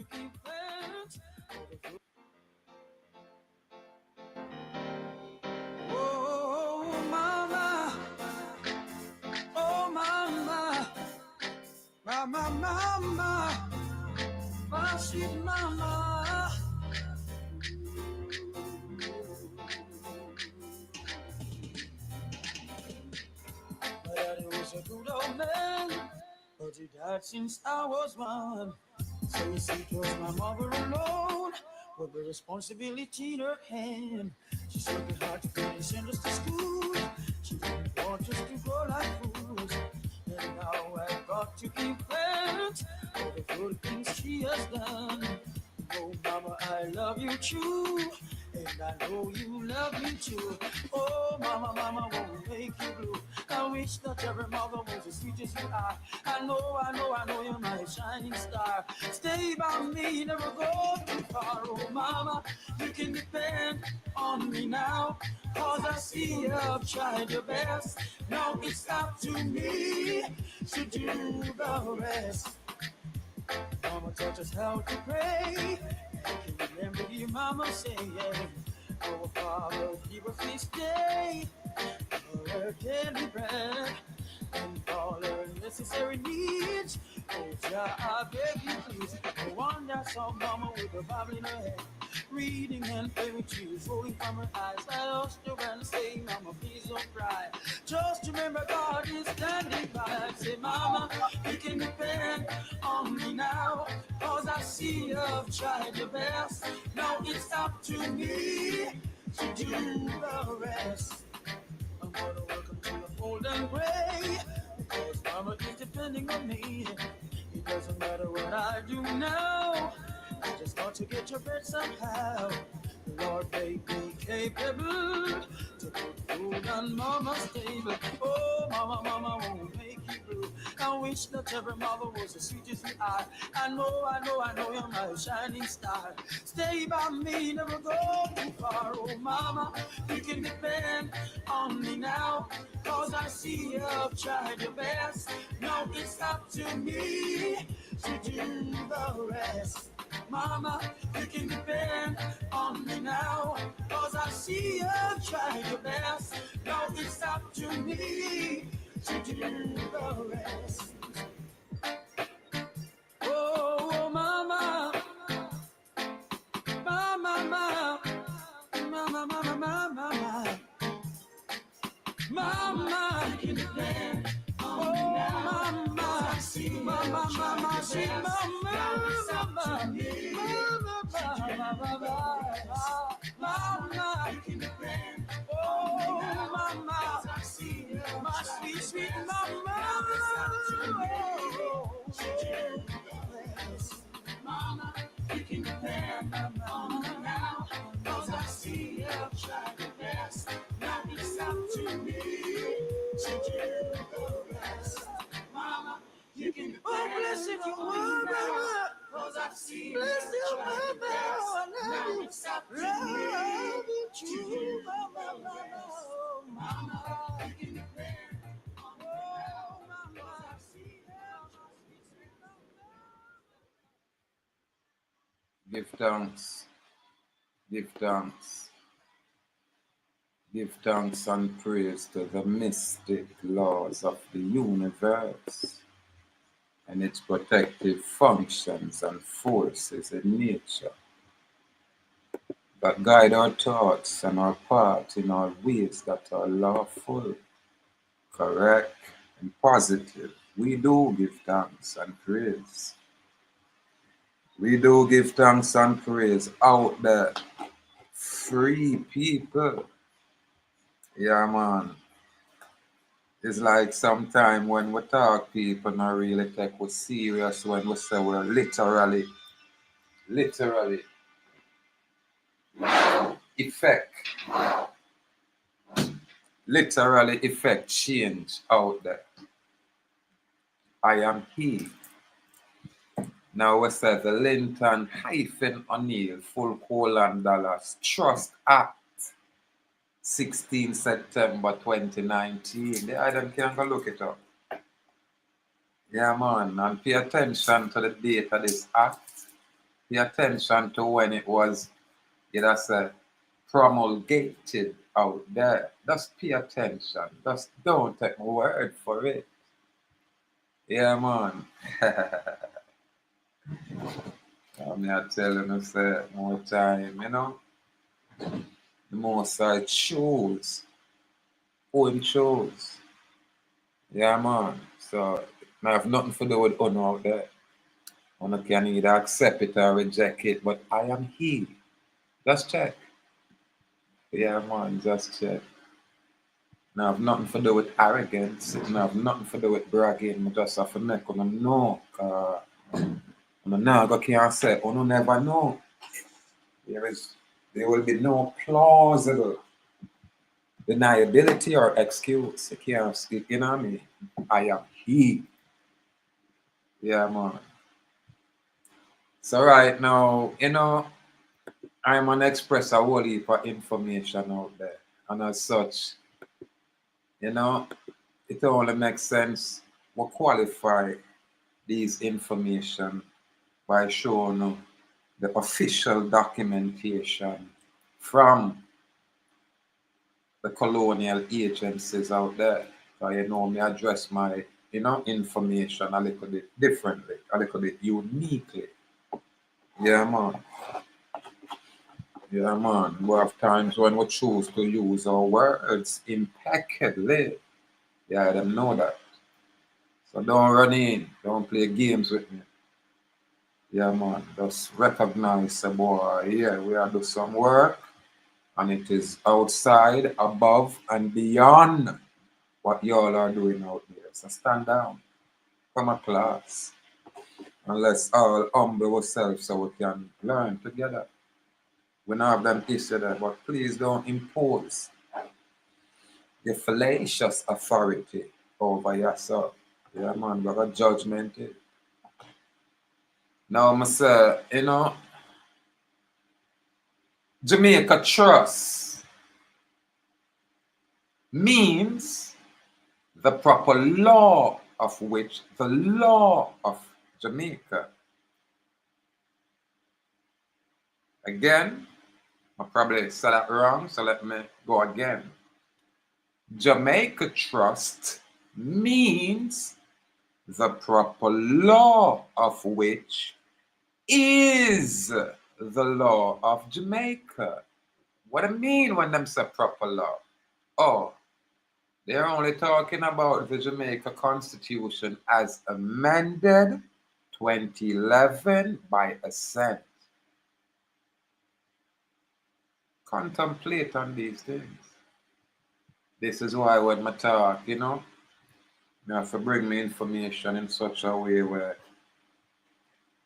to give thanks. Oh, mama, oh, mama, mama, mama, my sweet mama. My daddy was a good old man, but he died since I was one. So you see, it was my mother alone with the responsibility in her hand. She worked hard to finish and just to school. She didn't want us to grow like fools. And now I've got to give thanks for the good things she has done. Oh, mama, I love you true. And I know you love me too. Oh, mama, mama won't make you blue. I wish that every mother was as sweet as you are. I know you're my shining star. Stay by me, never go too far. Oh, mama, you can depend on me now. Cause I see you've tried your best. Now it's up to me to do the rest. Mama taught us how to pray. And can remember your mama saying, our Father, give us this day our daily bread and all our necessary needs. Oh, Jah, I beg you please. No wonder some mama with a Bible in her hand, reading and praying tears rolling from her eyes. I lost her and say, mama, please don't cry. Just remember God is standing by. I say, mama, you can depend on me now. Cause I see you've tried your best. Now it's up to me to do the rest. I'm gonna welcome to the old and gray, because mama is depending on me. It doesn't matter what I do now, I just got to get your bread somehow. The Lord made me capable to put food on mama's table. Oh, mama, mama won't make you blue. I wish that every mother was as sweet as you are. I know you're my shining star. Stay by me, never go too far. Oh, mama, you can depend on me now. Cause I see you've tried your best. Now it's up to me to do the rest. Mama, you can depend on me now. Cause I see you've tried your best. Now it's up to me to do the rest. Oh, mama, mama, mama, mama, mama, mama, mama, you can depend on me now. Mama, mama, mama, sweet mama, mama, mama, you can depend on me now. Mama, my sweet, sweet mama. Mama, you can depend on me now. Cause I see you've tried your best. Now it's up to me to do the rest. Mama, you can depend on me now. Cause I see you've tried your best. Now it's up to me to do the rest. Mama, you can depend on me now. Cause I see Give thanks, give thanks, give thanks and praise to the mystic laws of the universe and its protective functions and forces in nature that guide our thoughts and our path in our ways that are lawful, correct, and positive. We do give thanks and praise. We do give thanks and praise out there. Free people. Yeah, man. It's like sometime when we talk, people not really take us serious when we say we're literally effect change out there. I am he. Now we say the Linton-Oneil $, Trust Act 16 September 2019. The item can go look it up. Yeah, man, and pay attention to the date of this act. Pay attention to when it was, that's promulgated out there. Just pay attention. Just don't take my word for it. Yeah, man. I'm not telling you, say, more time, the most I choose. Who him choose. Yeah, man. So, I have nothing to do with honor out there. One can either accept it or reject it, but I am he. Just check. Yeah, man, just check. Now, have nothing to do with arrogance. It have nothing to do with bragging. I just have to make them know. Now, I can't say, never know. There will be no plausible deniability or excuse. You can't speak, you know what I mean? I am he. Yeah, man. So right now, I'm gonna express a whole heap of information out there. And as such, it only makes sense we qualify these information by showing the official documentation from the colonial agencies out there. So me address my information a little bit differently, a little bit uniquely. Yeah, man. Yeah, man. We have times when we choose to use our words impeccably. Yeah, them know that. So don't run in. Don't play games with me. Yeah, man. Just recognize, boy, yeah, we are doing some work and it is outside, above, and beyond what y'all are doing out there. So stand down. Come a class. And let's all humble ourselves so we can learn together. We don't have them issue there, but please don't impose your fallacious authority over yourself. Yeah, man, we got judgment. Now, I say, Jamaica Trust means the proper law of which the law of Jamaica. Again, I probably said that wrong, so let me go again. Jamaica Trust means the proper law of which is the law of Jamaica. What do I mean when them say proper law? Oh, they're only talking about the Jamaica Constitution as amended 2011 by Assent. Contemplate on these things. This is why when I talk, you have to bring me information in such a way where,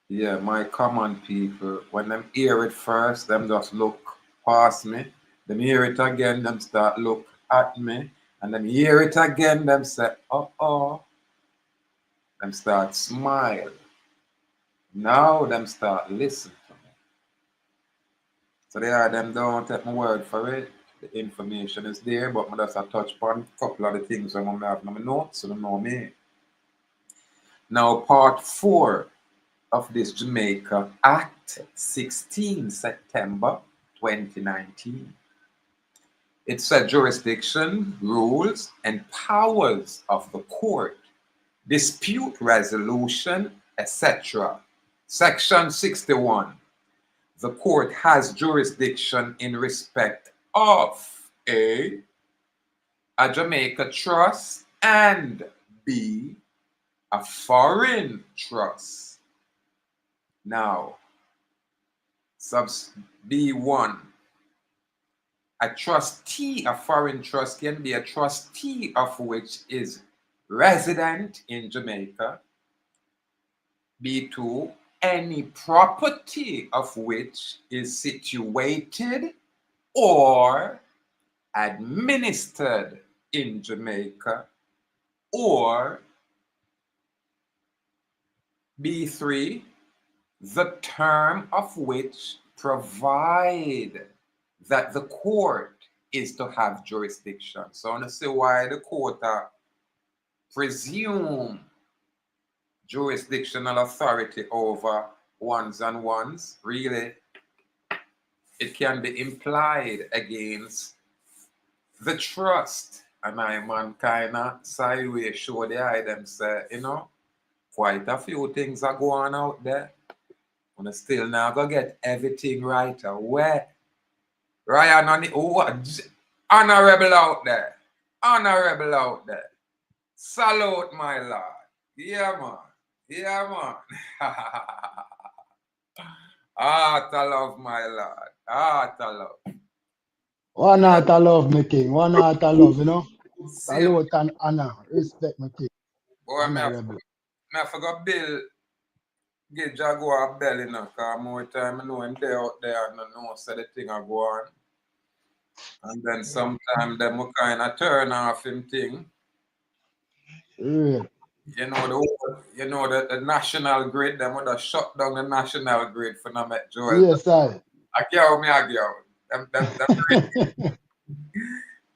yeah, my common people, when them hear it first, them just look past me. Them hear it again, them start look at me. And then hear it again, them say, oh. Them start smile. Now them start listen to me. So they are them don't take my word for it. The information is there, but I just touch upon a couple of the things I'm gonna have in my notes so they know me. Now part 4 of this Jamaica Act 16 September 2019. It said jurisdiction, rules, and powers of the court, dispute resolution, etc. Section 61. The court has jurisdiction in respect of A Jamaica Trust, and B, a foreign trust. Now, subs B1. A trustee, a foreign trust can be a trustee of which is resident in Jamaica. B2, any property of which is situated or administered in Jamaica. Or B3, the term of which provide that the court is to have jurisdiction. So I want to see why the court presume jurisdictional authority over ones and ones, really, it can be implied against the trust. And I man kind of sideways show the eye them say, quite a few things are going out there. And still now go get everything right away. Ryan on what? Honorable out there. Honorable out there. Salute my lord. Yeah man. Yeah man. Heart I love my lord. Heart I love. One heart I love me king. One heart I love, Same. Salute and honor. Respect me king. Boy, Honorable. I forgot Bill give Jaguar a bell, because more time I know him there out there and I know say the thing I go on. And then sometimes them will kind of turn off him thing. Real. The national grid, them would have shut down the national grid for not make Joel. Yes, I. I get out. Them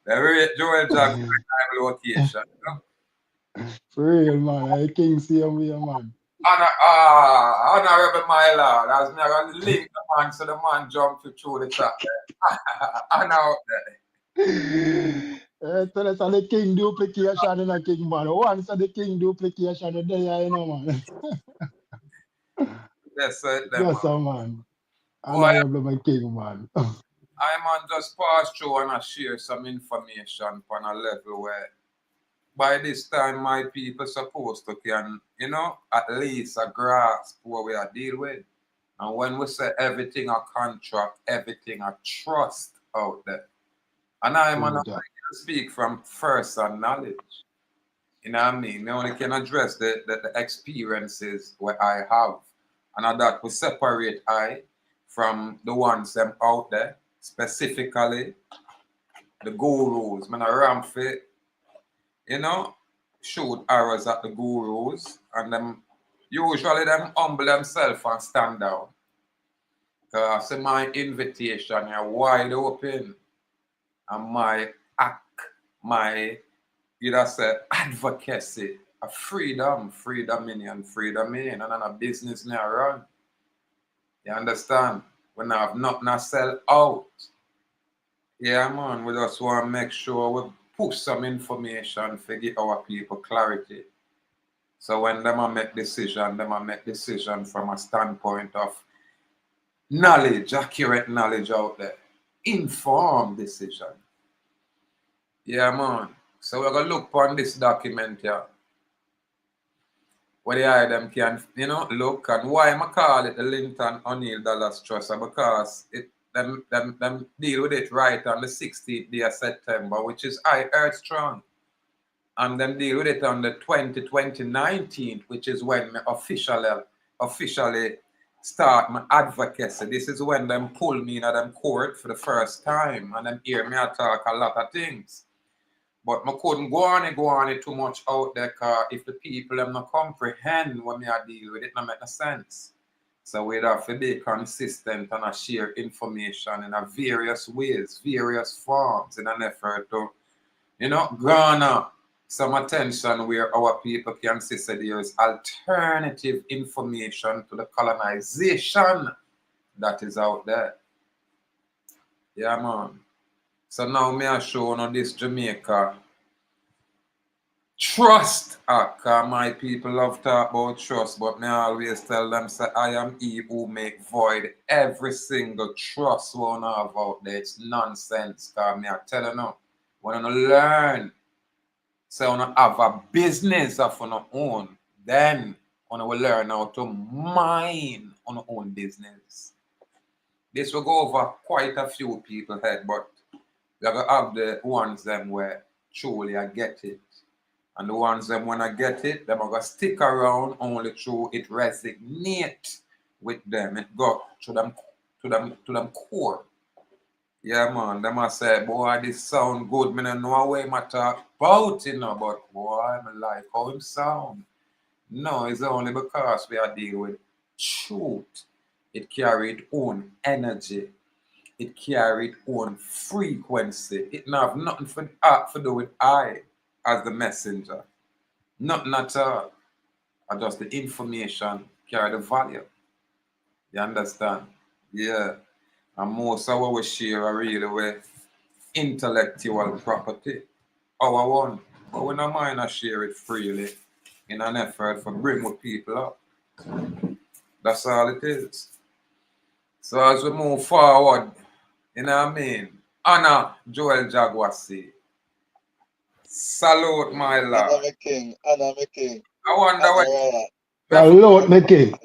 rate Joel Jaguar time location. For real, man. I king same way, man. Honorable my lord, as me I link the man so the man jump through the chat there. Honor out there. So that's how the king duplication in a king, man. Once the king duplication, there, man. Yes, sir, them Yes, man. sir, man. Boy, Honorable my king, man. I man just pass through and I share some information on a level where by this time my people supposed to can, at least a grasp what we are deal with. And when we say everything a contract, everything a trust out there. And I man True I that. speak from first-hand knowledge. You know what I mean? I only can address the experiences where I have. And that will separate I from the ones them out there, specifically the gurus. Man, I ram fit, shoot arrows at the gurus, and them usually them humble themselves and stand down. Because my invitation is wide open, and my act, my say advocacy of freedom in, and on a business now run. You understand? When I have nothing to sell out. Yeah, man, we just want to make sure we push some information to give our people clarity. So when them make decision from a standpoint of knowledge, accurate knowledge out there. Informed decision. Yeah, man. So we're gonna look upon this document here. Where the item can, look, and why I call it the Linton-Oneil Dollars Trust, because them deal with it right on the 16th day of September, which is I Earth Strong. And them deal with it on the 2019th, which is when I officially start my advocacy. This is when them pull me in at them court for the first time, and them hear me talk a lot of things. But I couldn't go on it too much out there, because if the people them not comprehend what me I deal with, it not make no sense. So we'd have to be consistent and share information in a various ways, various forms, in an effort to, garner some attention where our people can see that there is alternative information to the colonization that is out there. Yeah, man. So now me I show you this Jamaica Trust Act. My people love talk about trust, but me always tell them say I am he who make void every single trust one have out there. It's nonsense. Cause me I tell you now, when you learn, so you have a business of your own, then you will learn how to mine on your own business. This will go over quite a few people head, but you're gonna have the ones them where truly I get it. And the ones them when I get it, them are gonna stick around only through it resonate with them. It go to them core. Yeah, man. Them I say, boy, this sound good. Me don't know a way I talk about it, but boy, I like how it sound. No, it's only because we are dealing with truth. It carried own energy. It carried own frequency. It not have nothing for do with I as the messenger. Nothing at all. Just the information carry the value. You understand? Yeah. And most of what we share are really with intellectual property. Our one. But we don't mind to share it freely in an effort for bring more people up. That's all it is. So as we move forward, you know what I mean? Anna Joel Jaguasi. Salute my Anna lord. me king, Anna me king, I wonder Anna what Raya. Salute me king.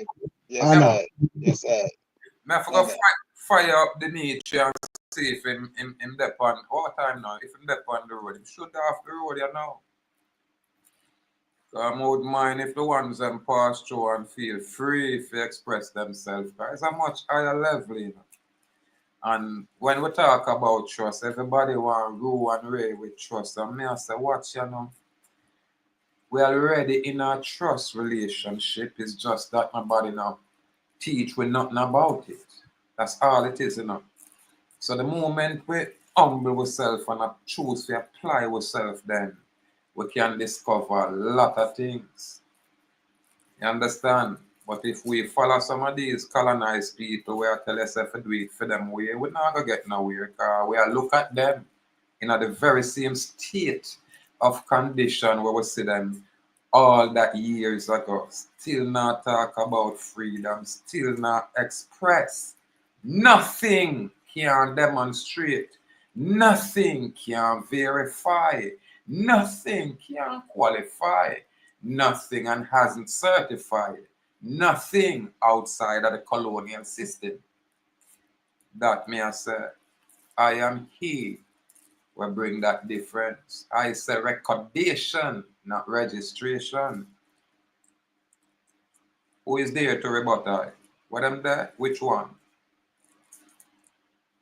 Yes, Anna. I. Yes, I. me I forgot Anna. fire up the nature and see if him dep on all time now. If him dep on the road, him should off the road, you know. So I would mind if the ones them pass through and feel free to express themselves. Because it's a much higher level, you know. And when we talk about trust, everybody want rule and reign with trust. And me I say, watch, you know, we are already in a trust relationship. It's just that nobody now teach we nothing about it. That's all it is, you know. So the moment we humble ourselves and choose to apply ourselves, then we can discover a lot of things. You understand? But if we follow some of these colonized people where tell us if we do it for them way, we're not gonna get nowhere because we are look at them in the very same state of condition where we see them all that years ago. Still not talk about freedom, still not express. Nothing can demonstrate, nothing can verify, nothing can qualify, nothing and hasn't certified, nothing outside of the colonial system. That may I say, I am he will bring that difference. I say recordation, not registration. Who is there to rebut I? What am there? Which one?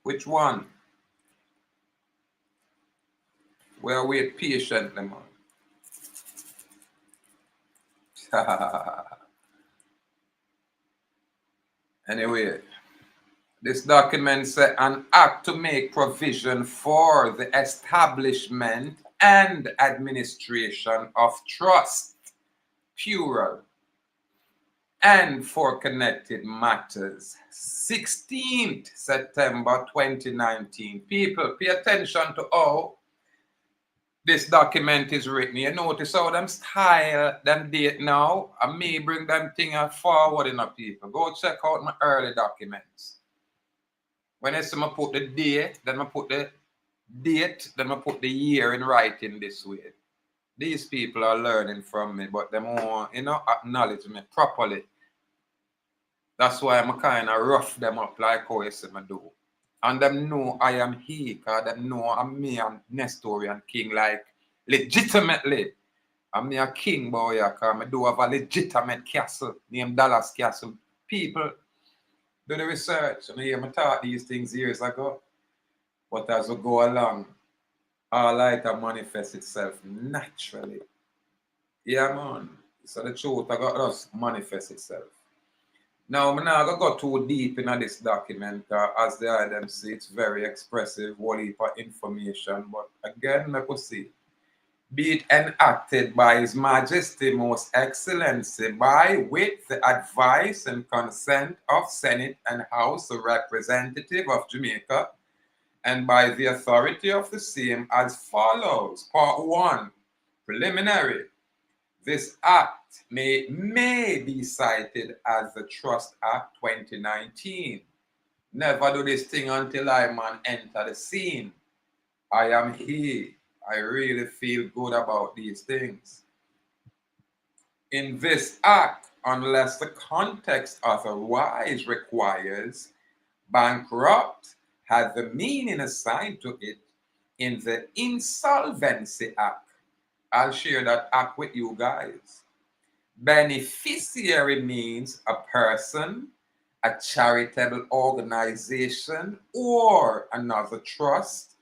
Which one? We'll wait patiently, man. Anyway, this document says an act to make provision for the establishment and administration of trust, plural, and for connected matters. 16th September 2019. People, pay attention to how this document is written. You notice how them style, them date now. I may bring them thing forward in people. Go check out my early documents. When I say I put the day, then I put the date, then I put the year in writing this way. These people are learning from me, but they won't, acknowledge me properly. That's why I'm kind of rough them up like how you say I do. And them know I am he, because them know I'm me and Nestorian king, like legitimately. I'm me a king boy, because I do have a legitimate castle named Dallas Castle. People do the research, and I hear me taught these things years ago. But as we go along, all light manifests itself naturally. Yeah, man. So the truth I got just manifest itself. Now, I'm not going to go too deep into this document. As the item see, it's very expressive, whole heap of information. But again, let us see. Be it enacted by His Majesty Most Excellency by with the advice and consent of Senate and House of Representatives of Jamaica, and by the authority of the same as follows. Part 1, preliminary. This act may be cited as the Trust Act 2019. Never do this thing until I man enter the scene. I am he. I really feel good about these things. In this act, unless the context otherwise requires, bankrupt has the meaning assigned to it in the Insolvency Act. I'll share that act with you guys. Beneficiary means a person, a charitable organization, or another trust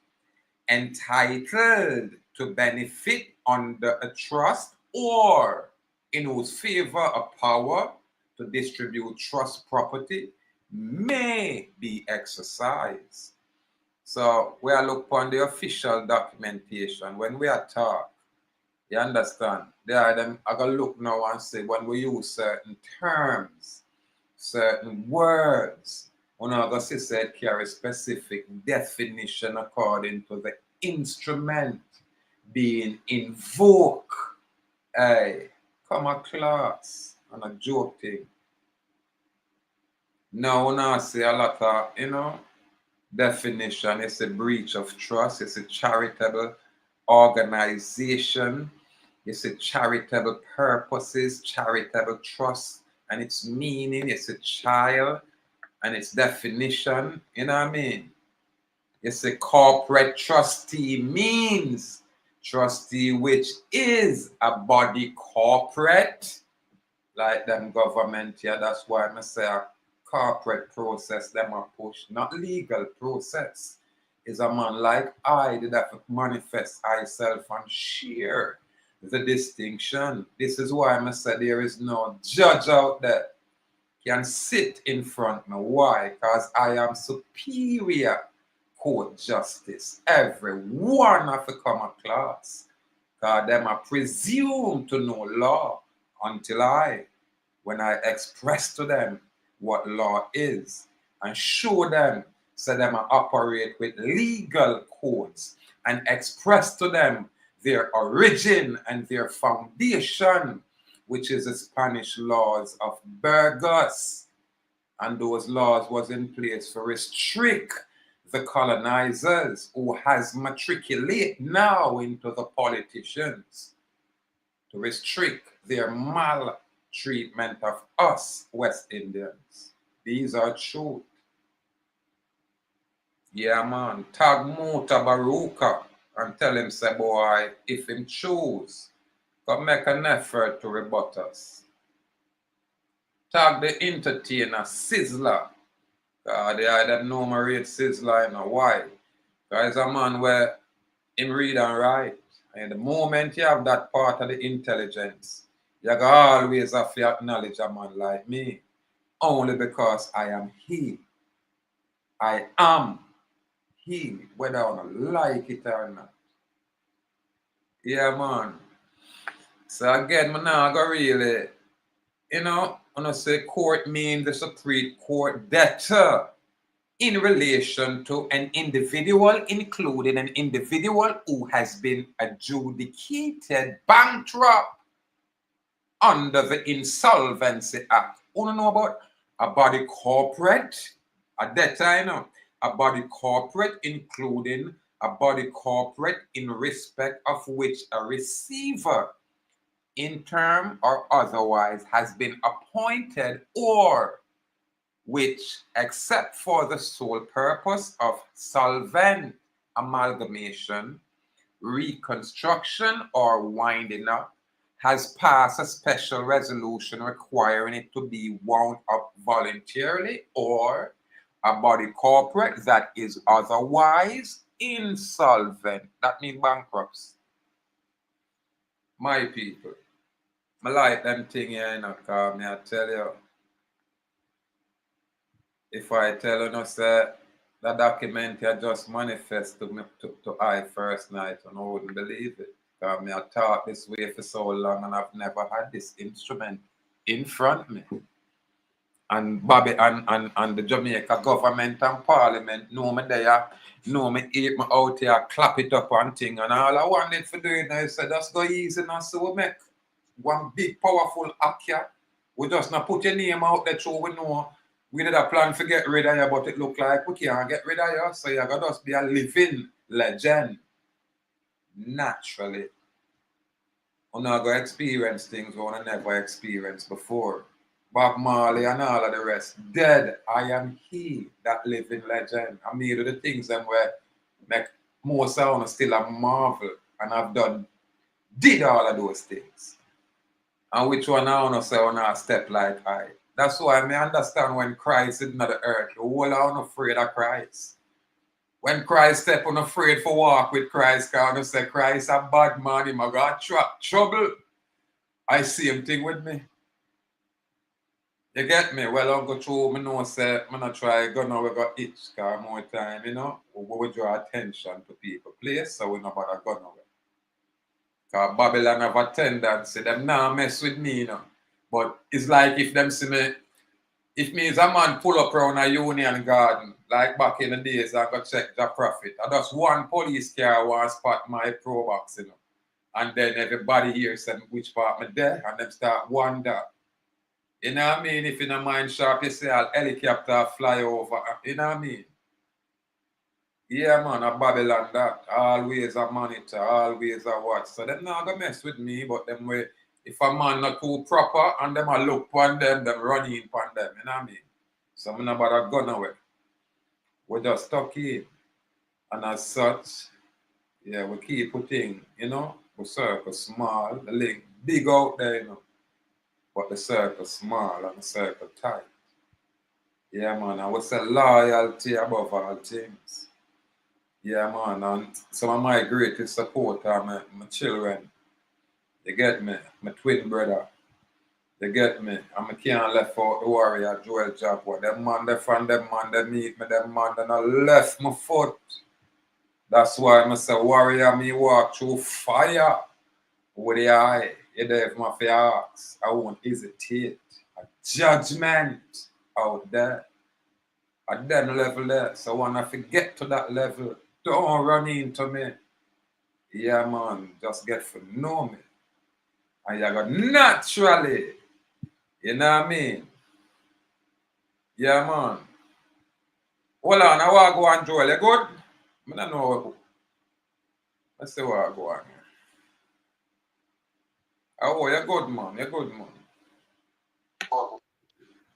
entitled to benefit under a trust or in whose favor a power to distribute trust property may be exercised. So we are look upon the official documentation when we are talk. You understand? They are them I gotta look now and say when we use certain terms certain words. One of us said carry specific definition according to the instrument being invoked. Hey, come a class and a joke thing. Now when I say a lot of, definition, it's a breach of trust, it's a charitable organization, it's a charitable purposes, charitable trust, and its meaning, it's a child, and its definition, you know what I mean? It's a corporate trustee means trustee, which is a body corporate, like them government, yeah, that's why I say a corporate process, them a push, not legal process. Is a man like I did have to manifest myself and share the distinction. This is why I say there is no judge out there can sit in front of me. Why? Because I am superior court justice. Everyone of the common class. Because them are presumed to know law until when I express to them what law is and show them so them operate with legal codes and express to them their origin and their foundation, which is the Spanish laws of Burgos. And those laws was in place to restrict the colonizers who has matriculate now into the politicians, to restrict their maltreatment of us West Indians. These are truth. Yeah, man. Tag Mota Baruka and tell him, say, boy, if him choose, come make an effort to rebut us. Tag the entertainer Sizzler. They either know my rate Sizzler, why? Because a man where him read and write. And the moment you have that part of the intelligence, you gotta always have to acknowledge a man like me. Only because I am he. I am he, whether I like it or not. Yeah, man. So again, man, now I go really, when I say court means the Supreme Court debtor in relation to an individual, including an individual who has been adjudicated bankrupt under the Insolvency Act. You know about a body corporate, a debtor, a body corporate, including a body corporate in respect of which a receiver, in term or otherwise, has been appointed, or which, except for the sole purpose of solvent amalgamation, reconstruction, or winding up, has passed a special resolution requiring it to be wound up voluntarily, or a body corporate that is otherwise insolvent. That means bankruptcy. My people, I like them thing here, because I tell you, if I tell you, say, the document you just manifest to me to I first night, and I wouldn't believe it. Because I taught this way for so long and I've never had this instrument in front of me. And Bobby and the Jamaica government and parliament know me there, know me eat me out here, clap it up and thing. And all I wanted for doing now is say, just go easy now, so we make one big powerful act here. We just not put your name out there so we know we did a plan to get rid of you, but it look like we can't get rid of you. So you're going to just be a living legend. Naturally. We're not going to experience things we never experienced before. Bob Marley and all of the rest. Dead, I am he, that living legend. I mean, the things them where make more sound still a marvel. And I've did all of those things. And which one I want to say on a step like I. That's why I understand when Christ is not the earth. The whole are afraid of Christ. When Christ step on afraid for walk with Christ, because I say Christ a bad man, him a got trouble. I see him thing with me. You get me? Well, I'll go through, I know, say, I'm not try go now, we got itch, because more time, we will draw attention to people place, so we know about a gun away. Because Babylon have a tendency, them now mess with me, But it's like if them see me, If me as a man pull up around a union garden, like back in the days, I go check the profit. I just one police car want spot my pro box, you know. And then everybody here said which part me there, and them start wonder. You know what I mean? If in a mine shop, you see a helicopter fly over, you know what I mean? Yeah, man, a Babylon that. Always a monitor, always a watch. So them not gonna mess with me, but them way, if a man not too proper and them a look on them run in on them, you know what I mean? So I'm not about a gun away. We just stuck in. And as such, yeah, we keep putting, you know, we circle small, the link big out there, you know. But the circle small and the circle tight. Yeah, man, I would say loyalty above all things. Yeah, man, and some of my greatest support are my children. You get me? My twin brother. You get me? And I can't left out the warrior, Joel Job. What them man, they find them man, they meet me, them man, then I left my foot. That's why I say warrior, me walk through fire with the eye. You know, if my fear ask, I won't hesitate. A judgment out there. At that level there. So when I forget to that level, don't run into me. Yeah, man, just get to know me. And you got naturally, you know what I mean? Yeah, man. Hold on, I want to go on, Joel. You good? I don't know. Let's see what I go on here. Oh, you're good, man. You're good, man.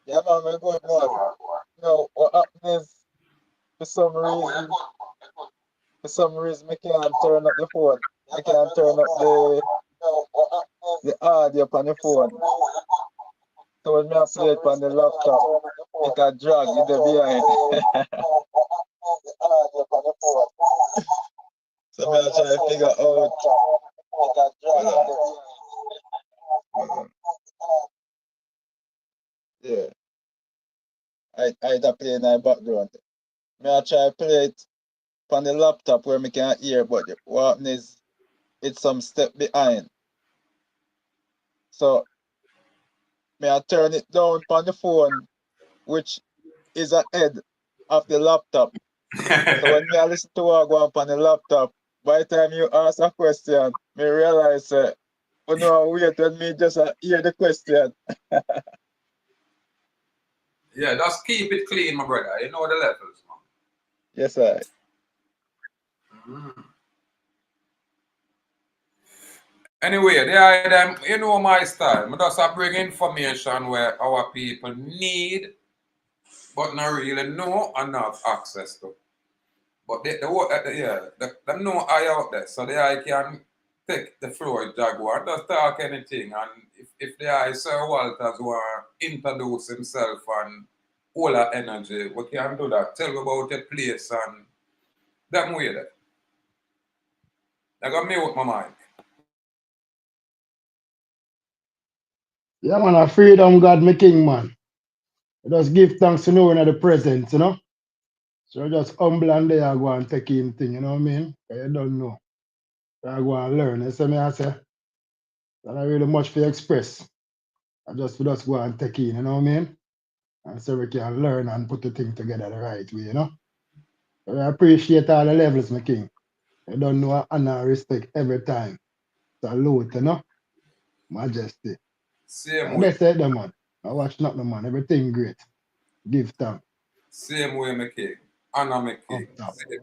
Yeah, man, we're good, man. No, what happened is, for some reason, I can't turn up the phone. I can't turn up the audio on the phone. So when I play it on the laptop, it can drag you there behind. So I'm trying to figure out. Yeah, I play in the background. I try to play it on the laptop where I can hear, but what happens is it's some step behind. So I turn it down on the phone, which is ahead of the laptop. So when I listen to what go up on the laptop, by the time you ask a question, me realize oh no, wait when me just hear the question. Yeah, just keep it clean, my brother. You know the levels, man. Yes, sir. Anyway, there them, you know my style. I just bring information where our people need, but not really know and not have access to. But they know I out there, so the I can take the floor Jaguar, just talk anything. And if the I Sir Walters want to introduce himself and all that energy, we can do that. Tell me about the place and that way there. I got me with my mic. Yeah, man, a freedom God, my king, man. I just give thanks to knowing at the present, you know. So I just humble and there I go and take in thing, you know what I mean? 'Cause you don't know. So I go and learn. You see me, I say, that not really much for express. I just go and take in, you know what I mean? And so we can learn and put the thing together the right way, you know? So I appreciate all the levels, my king. You don't know honor and respect every time. Salute, you know? Majesty. Same And way. that's it, the man. I watch nothing, man. Everything great. Give thanks. Same way, my king. Honor, my Up king. top. Same way.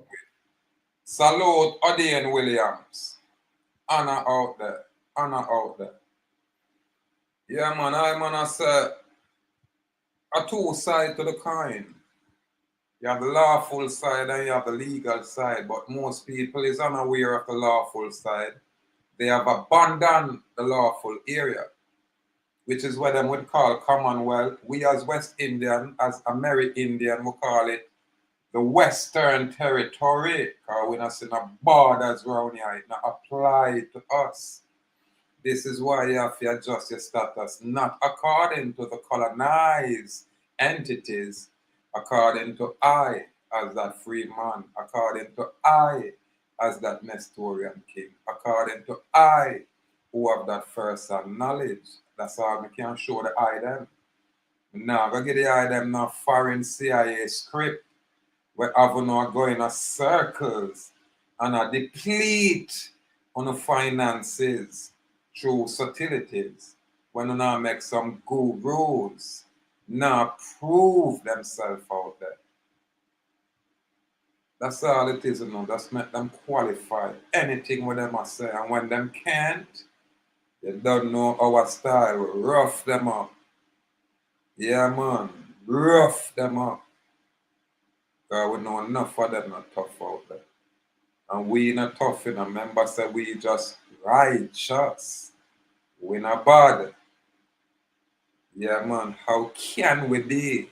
Salute Odian Williams. Honor out there. Honor out there. Yeah, man, I say a two side to the coin. You have the lawful side and you have the legal side, but most people is unaware of the lawful side. They have abandoned the lawful area, which is what them would call Commonwealth. We as West Indian, as Ameri-Indian, we call it the Western Territory, because we're not seeing no borders around here. It not apply to us. This is why you have to adjust your status, not according to the colonized entities, according to I as that free man, according to I as that Nestorian king, according to I who have that first hand knowledge. That's all we can show the I then. Now, go get the eye them no foreign CIA script where have no go in a circles and a deplete on the finances through subtleties. When you now make some good rules, now prove themselves out there. That's all it is, you know. That's make them qualify anything what them must say. And when them can't, they don't know our style. We rough them up. Yeah, man. Rough them up. Because we know enough of them not tough out there. And we not tough, you know. Remember, say we just righteous. We not bad. Yeah, man. How can we be?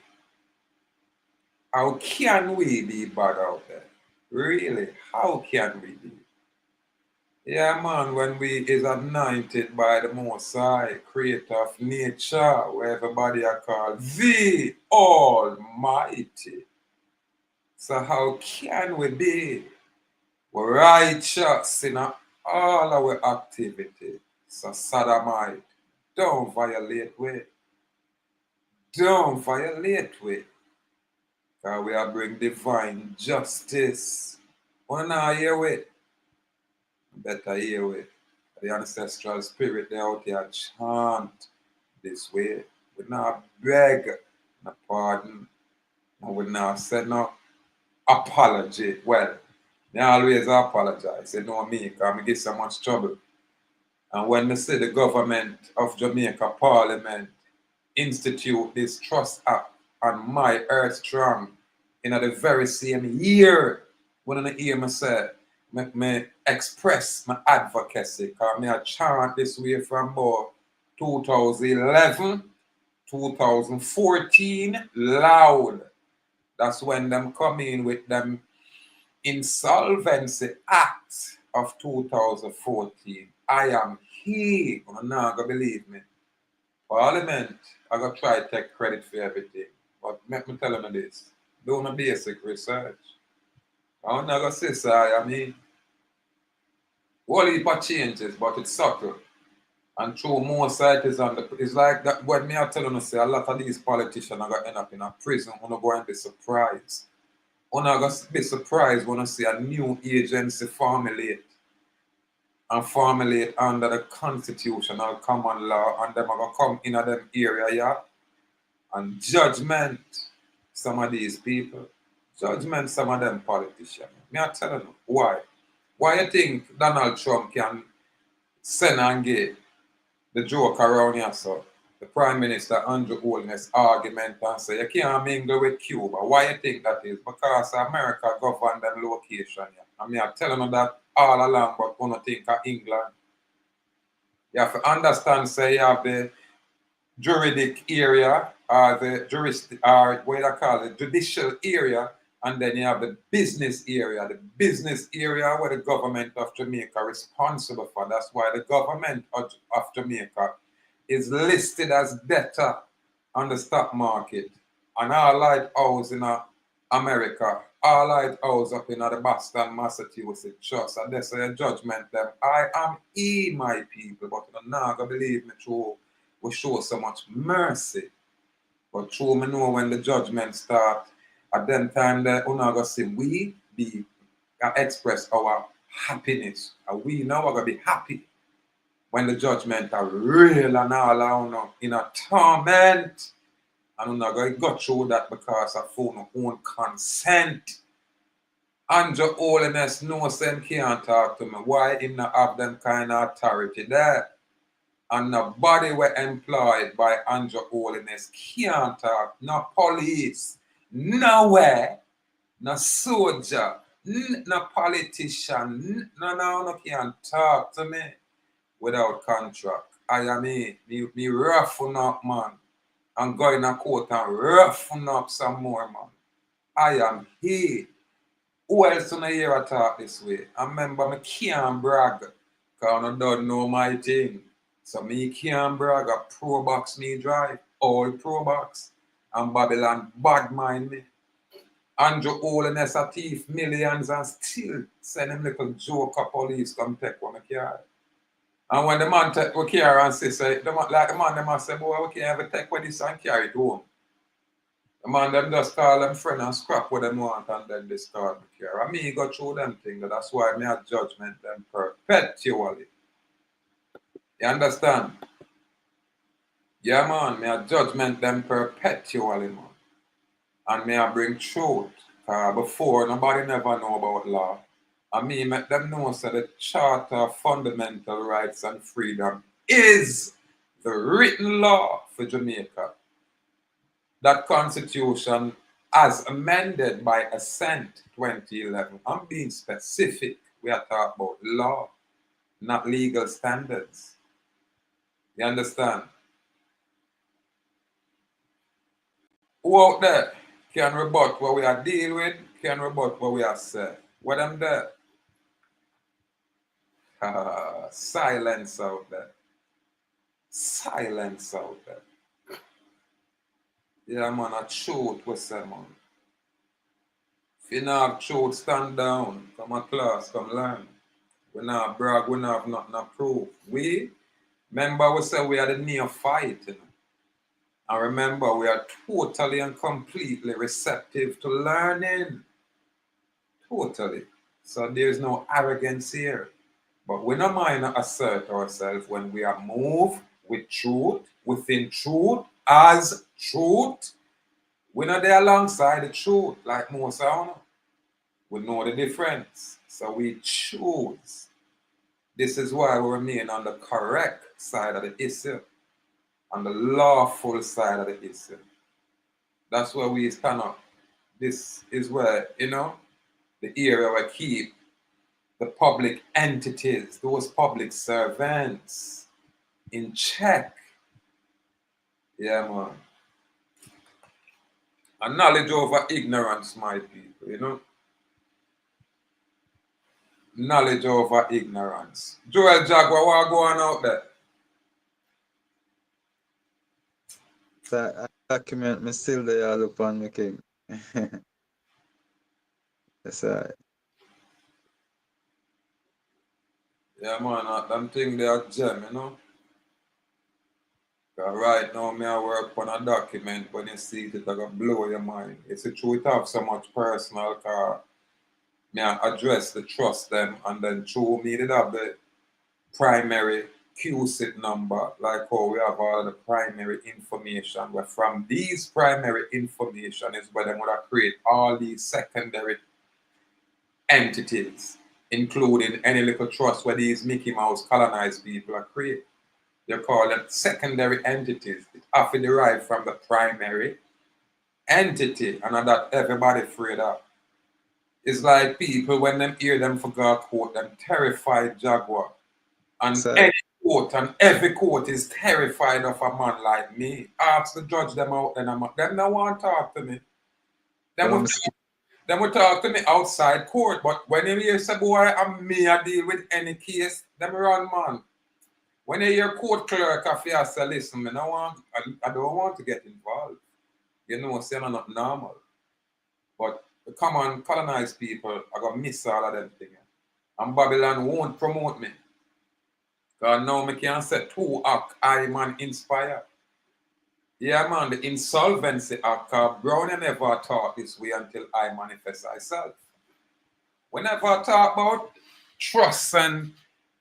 How can we be bad out there? Really? How can we be? Yeah, man, when we is anointed by the Most High, creator of nature, where everybody are called the Almighty. So how can we be righteous in all our activity? So sodomite, don't violate with. Don't violate with. Because we are bring divine justice. Wanna know hear with? Better hear with. The ancestral spirit, they out here chant this way. We not beg no pardon. And we not say no apology. Well, they always apologize. They know me because I get so much trouble. And when they say the government of Jamaica Parliament institute this trust act on my earth strong in the very same year, when I hear me say, me express my advocacy because me a chant this way from about 2011, 2014, loud. That's when them come in with them Insolvency Act of 2014. I am here. You're not gonna believe me. Parliament, I gotta try to take credit for everything. But let me tell them this. Do my basic research. I'm not gonna say sorry, I mean whole heap of changes, but it's subtle. And through more sites on the it's like that when me are telling you say a lot of these politicians are gonna end up in a prison, I'm gonna go and be surprised. I'm not gonna be surprised when I see a new agency formulate and formulate under the constitutional common law and them are gonna come in a them area, yeah, and judgment some of these people. Judgment some of them politicians. Me are telling you why. Why you think Donald Trump can send and get the joke around here, so the Prime Minister Andrew Holness argument and say you can't mingle with Cuba. Why you think that is? Because America govern them location here. I mean I'm telling you that all along, but when you think of England, you have to understand say you have the juridic area or the juristic or what you call it, judicial area, and then you have the business area. The business area where the government of Jamaica responsible for. That's why the government of Jamaica is listed as debtor on the stock market. And all lighthouse in America, all lighthouse up in the Boston, Massachusetts trust. And that's a judgment them. I am my people, but you're not gonna believe me true. We show so much mercy. But true, me know when the judgment start, at them time that we're not gonna see we be express our happiness. And we now are gonna be happy when the judgment are real and all around in a torment. And we're not gonna go through that because of our own consent. And your holiness knows them can't talk to me. Why him not have them kind of authority there? And nobody were employed by Andrew Holiness can't talk, no police, nowhere, no soldier, no politician, no can't talk to me without contract. I me roughing up, man, and going to court and roughing up some more, man. I am here. Who else gonna hear a talk this way? I remember me can't brag, because I don't know my thing. So me can't brag a pro box me drive, all pro box, and Babylon bad mind me. Andrew Holiness a thief millions and still send him little joke of police come take one car. And when the man take one car and say, the man them say, boy, we can't ever take one this and carry it home. The man, them just call them friend and scrap what them want and then discard the care. I mean, go through them things. That's why me have judgment them perpetually. You understand? Yeah, man, me have judgment them perpetually, man. And me I bring truth. Before, nobody never know about law. And me make them know so the Charter of Fundamental Rights and Freedom is the written law for Jamaica. That constitution, as amended by Assent 2011, I'm being specific. We are talking about law, not legal standards. You understand? Who out there can rebut what we are dealing with, can rebut what we are saying? What them there? Silence out there. Silence out there. Yeah, man, a truth we say, man. If you not have truth, stand down. Come a class, come learn. We not brag, we not have nothing to prove. We, remember we say we are the near fight, you know? And remember, we are totally and completely receptive to learning. Totally. So there's no arrogance here. But we don't mind to assert ourselves when we are moved with truth, within truth, as truth. We're not there alongside the truth, like most of us. We know the difference. So we choose. This is why we remain on the correct side of the issue, on the lawful side of the issue. That's where we stand up. This is where, you know, the area we keep the public entities, those public servants, in check. Yeah, man. And knowledge over ignorance, my people, you know. Knowledge over ignorance. Joel Jaguar, what going out there? So document me still there all upon me king. That's right. Yeah, man, them thing they are gem, you know. Right now, me I work on a document. When you see it, it's gonna blow your mind. It's a true, it have so much personal, cause me I address the trust them, and then through me, it have the primary QSIT number, like how we have all the primary information, where from these primary information is where they would have create all these secondary entities, including any little trust where these Mickey Mouse colonized people are create. They call them secondary entities. It have to derive from the primary entity, and that everybody afraid of. It's like people, when them hear them forgot quote, them terrified Jaguar. And So any court and every court is terrified of a man like me. Ask the judge them out and them don't want to talk to me. Them would talk to me outside court, but when you hear say boy I'm me I deal with any case, them run man. When you hear court clerk of you say listen, I don't want to get involved. You know, saying I'm not normal. But the common colonized people are gonna miss all of them things. And Babylon won't promote me. Because now I can say 2 act I man inspire. Yeah, man, the Insolvency Act, Brown never taught this way until I manifest myself. We never talk about trust and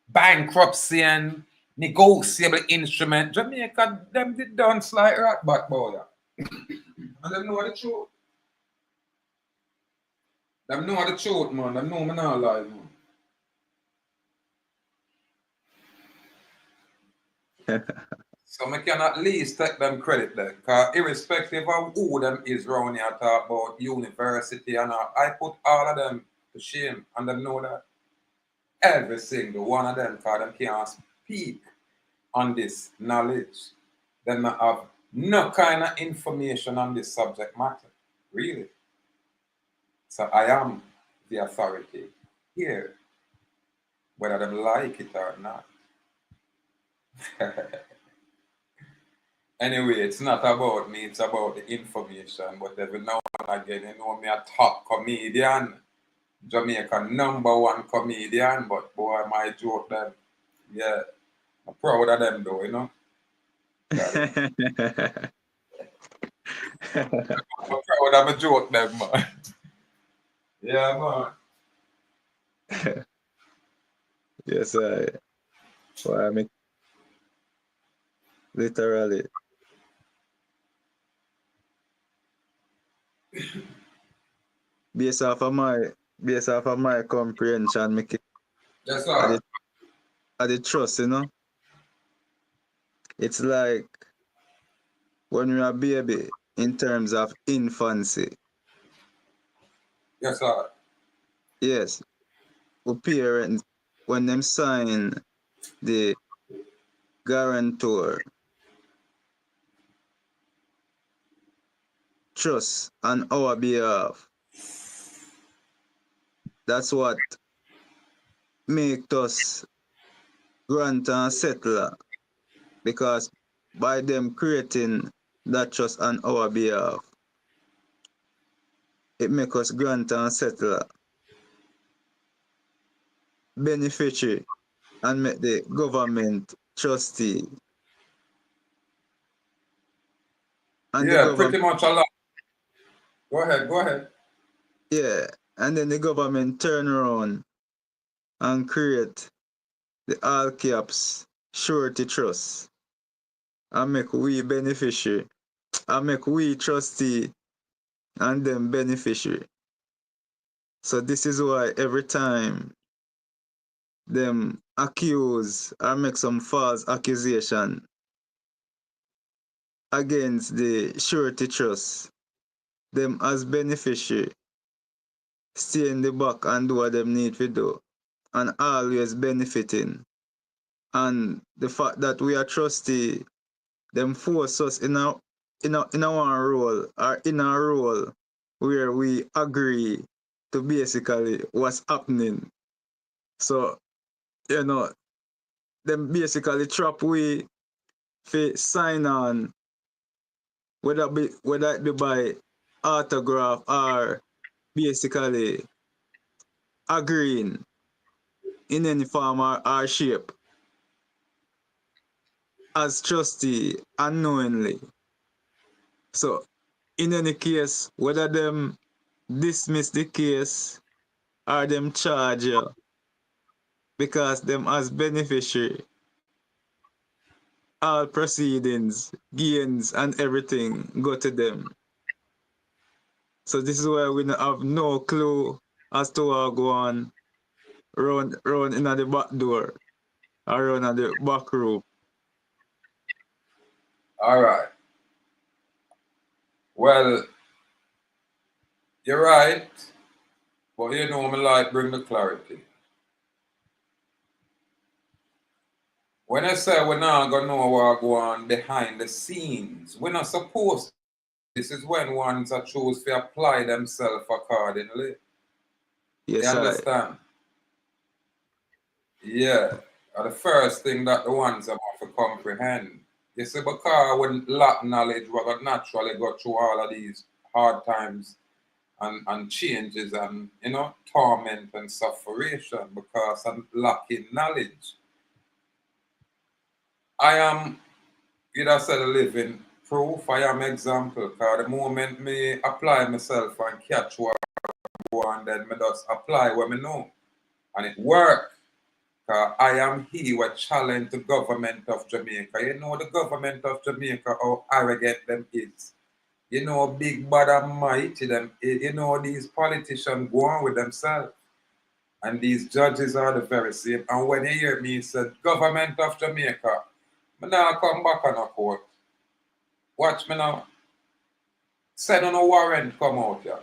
bankruptcy and negotiable instrument. Jamaica, them did dance like rat back boy. And them know the truth. Them know the truth, man. Them know me not lie, man. So I can at least take them credit there. Because irrespective of who them is around here talk about university and all, I put all of them to shame and them know that every single one of them, because them can't speak on this knowledge. Them not have no kind of information on this subject matter. Really. So I am the authority here, whether them like it or not. Anyway, it's not about me, it's about the information. But every now and again, you know me a top comedian, Jamaica #1 comedian, but boy, my joke them. Yeah, I'm proud of them though, you know. I'm proud of a joke them, man. Yeah, man. Yes, I mean, literally. Based off of my comprehension, That's I all. did trust, It's like when you're a baby in terms of infancy. Yes, all. Yes, the parents, when them sign the guarantor trust on our behalf, that's what make us grant and settler, because by them creating that trust on our behalf, it make us grant and settler, beneficiary, and make the government trustee. And the Yeah, government, pretty much a lot. Go ahead. yeah, and then the government turn around and create the all caps surety trust and make we beneficiary and make we trustee and them beneficiary. So this is why every time them accuse or make some false accusation against the surety trust, them as beneficiary stay in the back and do what them need to do and always benefiting. And the fact that we are trustee, them force us in a one role or in a role where we agree to basically what's happening. So, them basically trap we for sign on, whether it be by autograph or basically agreeing in any form or shape as trustee unknowingly. So in any case, whether them dismiss the case or them charge you because them as beneficiary, all proceedings, gains and everything go to them. So this is why we have no clue as to what go on round in the back door or round at the back room. All right. Well, you're right, but me like bring the clarity. When I say we're not gonna know what go on behind the scenes, we're not supposed. This is when ones are choose to apply themselves accordingly. You Yes, understand? Yeah. The first thing that the ones have to comprehend. You see, because when lack knowledge, we got naturally go through all of these hard times and changes and torment and sufferation because I'm lacking knowledge. I am, I said, a living proof. I am example. Because the moment me apply myself and catch what I go and then me just apply what me know. And it work. I am he who challenge the government of Jamaica. You know the government of Jamaica, how arrogant them is. You know, big bad and mighty them. You know, these politicians go on with themselves. And these judges are the very same. And when you hear me say, government of Jamaica, I now come back on a court. Watch me now. Send on a warrant come out here.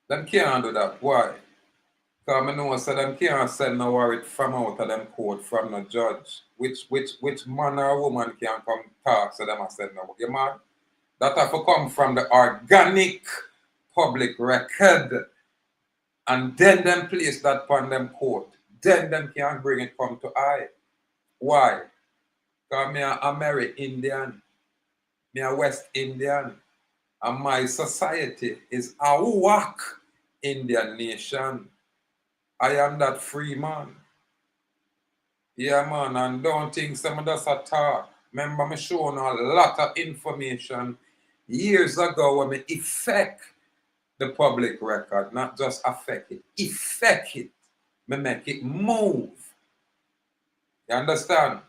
Them can't do that. Why? Because I know so them can't send no warrant from out of them court from the judge. Which man or woman can come talk so them a send no. You mad? That have to come from the organic public record. And then them place that upon them court. Then them can bring it come to I. Why? Because me a American Indian. Me a West Indian. And my society is a whack Indian nation. I am that free man. Yeah, man, and don't think some of us are talk. Remember, me showing a lot of information Years ago, when we effect the public record, not just affect it, effect it, me make it move. You understand?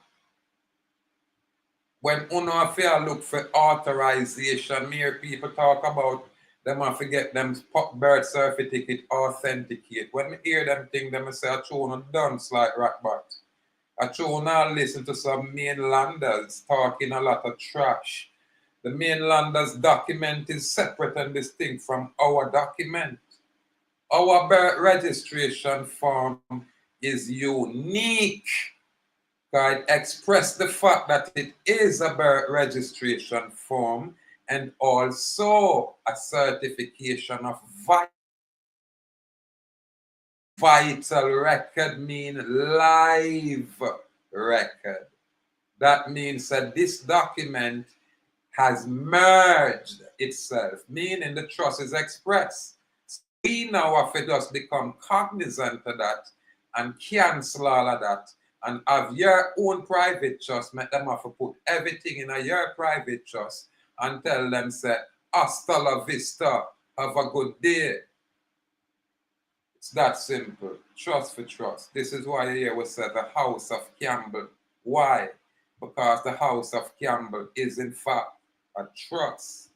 When uno affair look for authorization, mere people talk about them have to get them birth certificate authenticate. When me hear them thing, them say I show no dunce like Ratbat. I show now listen to some mainlanders talking a lot of trash. The mainlanders document is separate and distinct from our document. Our birth registration form is unique. It express the fact that it is a birth registration form and also a certification of vital record, mean live record. That means that this document has merged itself, meaning the trust is expressed. We now have to just become cognizant of that and cancel all of that and have your own private trust. Make them have to put everything in your private trust and tell them, say, hasta la vista, have a good day. It's that simple. Trust for trust. This is why here we say the house of Campbell. Why? Because the house of Campbell is in fact a trust.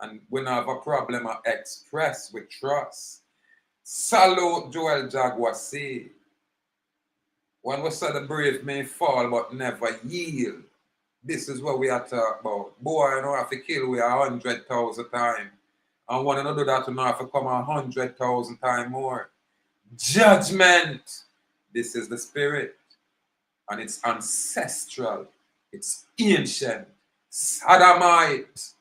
And we don't have a problem of express with trust. Salute Joel Jaguasi. When we say the brave may fall but never yield, this is what we are talking about. Boy, you know, have to kill we 100,000 times. And when you do that, you know, have to come 100,000 times more. Judgment. This is the spirit. And it's ancestral. It's ancient. Sodomite.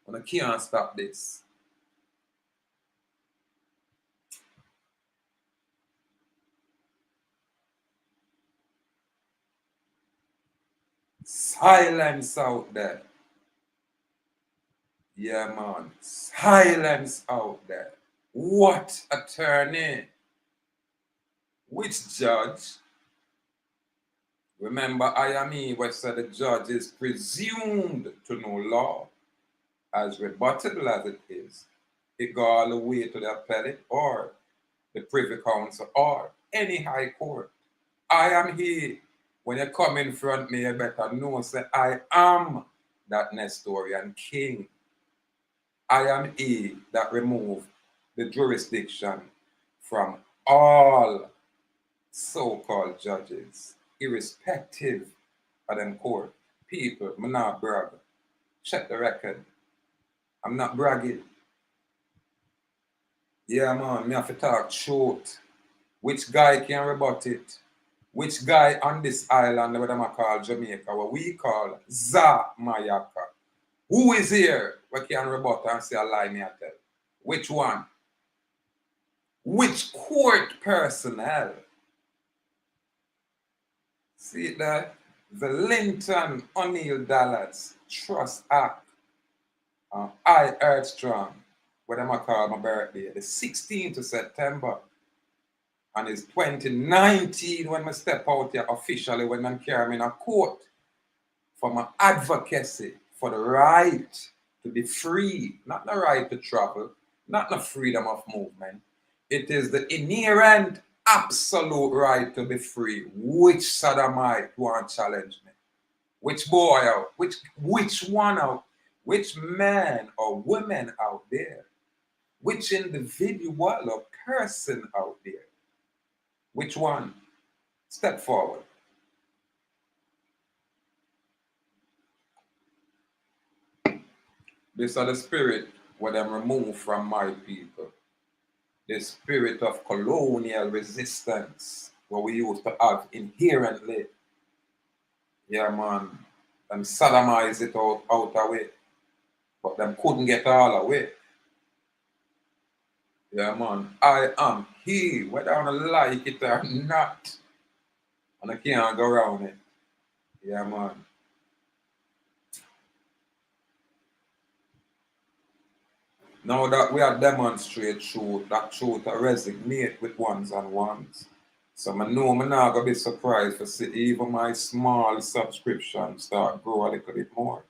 And I can't stop this. Silence out there. Yeah, man. Silence out there. What attorney? Which judge? Remember, I am he, where said the judge is presumed to know law, as rebuttable as it is. It go all the way to the appellate or the Privy Council or any high court. I am he. When you come in front of me, you better know, say, I am that Nestorian king. I am he that removed the jurisdiction from all so-called judges, irrespective of them court. People, I'm not bragging. Check the record. I'm not bragging. Yeah, man, me have to talk short. Which guy can rebut it? Which guy on this island, what I call Jamaica, what we call Zamayaka? Who is here? What can rebut and say a lie me I tell? Which one? Which court personnel? See that? The Linton-Oneil Dallas Trust Act. I Earth Strong, what I call my birthday, the 16th of September. And it's 2019 when I step out here officially, when I'm carrying in a court for my advocacy for the right to be free, not the right to travel, not the freedom of movement. It is the inherent, absolute right to be free. Which sodomite want to challenge me? Which boy out? Which one out? Which man or woman out there? Which individual or person out there? Which one? Step forward. This are the spirit what them remove from my people. The spirit of colonial resistance, what we used to have inherently. Yeah, man. Them sodomize it out away. But them couldn't get all away. Yeah, man. I am he, whether I like it or not. And I can't go around it. Yeah, man. Now that we are demonstrate truth, that truth to resonate with ones and ones. So I know I'm not going to be surprised to see even my small subscription start grow a little bit more.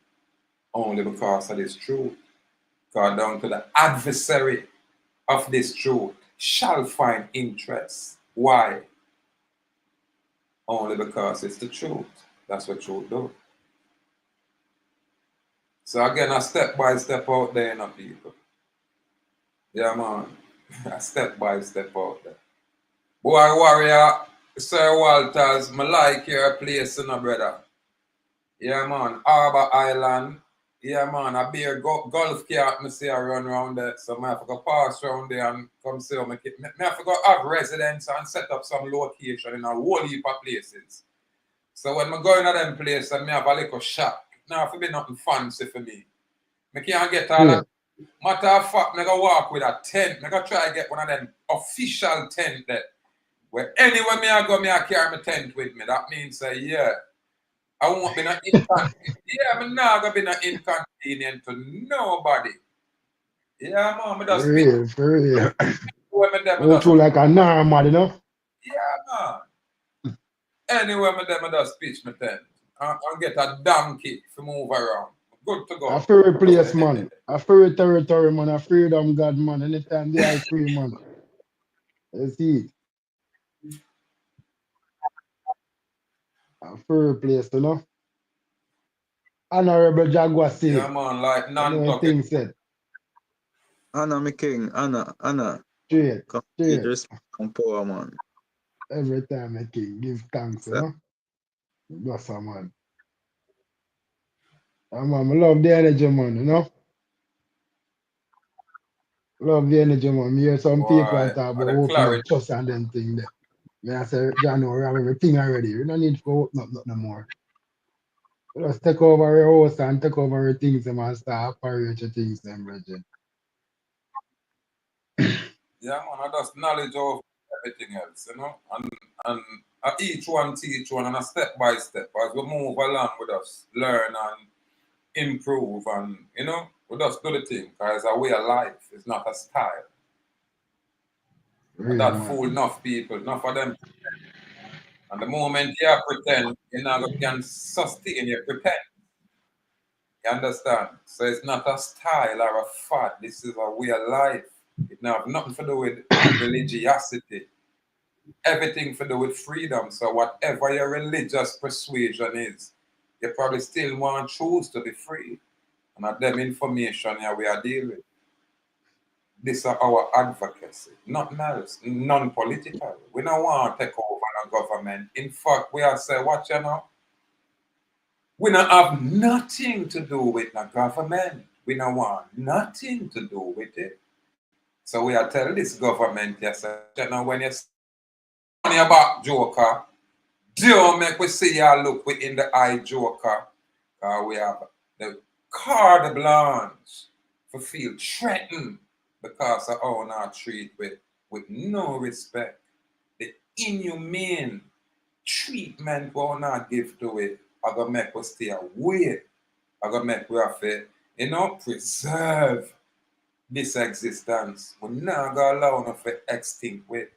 Only because of this truth. God down to the adversary of this truth shall find interest. Why? Only because it's the truth. That's what truth do. So again, a step by step out there, you know, people. Yeah, man. A step by step out there. Boy, warrior, Sir Walters, I like your place, you know, brother. Yeah, man. Harbour Island. Yeah, man. A beer golf cart, I see I run around there. So I have to go pass around there and come see how I have to go have residence and set up some location in a whole heap of places. So when I go into them places, I have a little shack. Now, if it be nothing fancy for me. I can't get all that. Matter of fact, I go walk with a tent. I go try to get one of them official tent that where anywhere me I go, I carry my tent with me. That means, yeah, I won't be not inconvenient. Yeah, I'm not going to be not inconvenient to nobody. Yeah, man, I just speak. For real. Anywhere Go through like a normal, you know? Yeah, man. Anywhere I just pitch my tent. And get a donkey to move around. Good to go. A free place, man. A free territory, man. A freedom, God, man. Anytime they are free, man. You see it. A free place, you know? Honorable Jaguar said. Yeah, man, like non-talking. Said. Anna, my king. Anna. Straight. Complete respect and power, man. Every time, my king, give thanks, you know? That's a man. Man, I love the energy, man, you know? Love the energy, man. Me hear some people talk about open up trust and them thing there. Me I say, John, we have everything already. We don't need to open up nothing more. Just take over your house and take over your things and start operate your things, them, Bridget. Yeah, man, I just knowledge of everything else, you know? And each one teach one and a step by step as we move along with us, learn and improve and, you know, we just do the thing because it's a way of life. It's not a style. But that fool enough people, enough of them. And the moment you pretend, you're not going to sustain your pretend. You understand? So it's not a style or a fad. This is a way of life. It have nothing to do with religiosity. Everything to do with freedom. So whatever your religious persuasion is, you probably still want to choose to be free. And at them information here we are dealing with. This is our advocacy. Nothing else. Non-political. We don't want to take over the government. In fact, we are saying, watch you know. We don't have nothing to do with the government. We don't want nothing to do with it. So we are telling this government, yes, you know, when you money about Joker, don't make we see y'all look in the eye Joker. We have the carte blanche for feel threatened because of how not treat with no respect. The inhumane treatment we not give to it, I gonna make us stay away. I gonna make we have to, you know, preserve this existence. We're not gonna allow them to extinct with,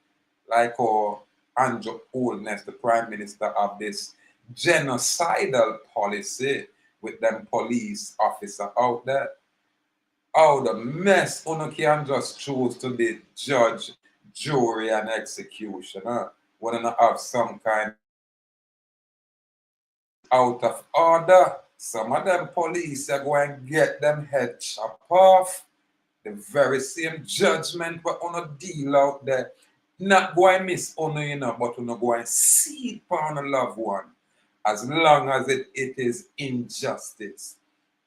like our Andrew Holness, the Prime Minister, of this genocidal policy with them police officer out there. How the mess one can just choose to be judge, jury, and executioner. When you have some kind out of order. Some of them police are going to get them head chopped off. The very same judgment we're on a deal out there. Not going to miss on you know, but we're not going to see it upon a loved one. As long as it is injustice.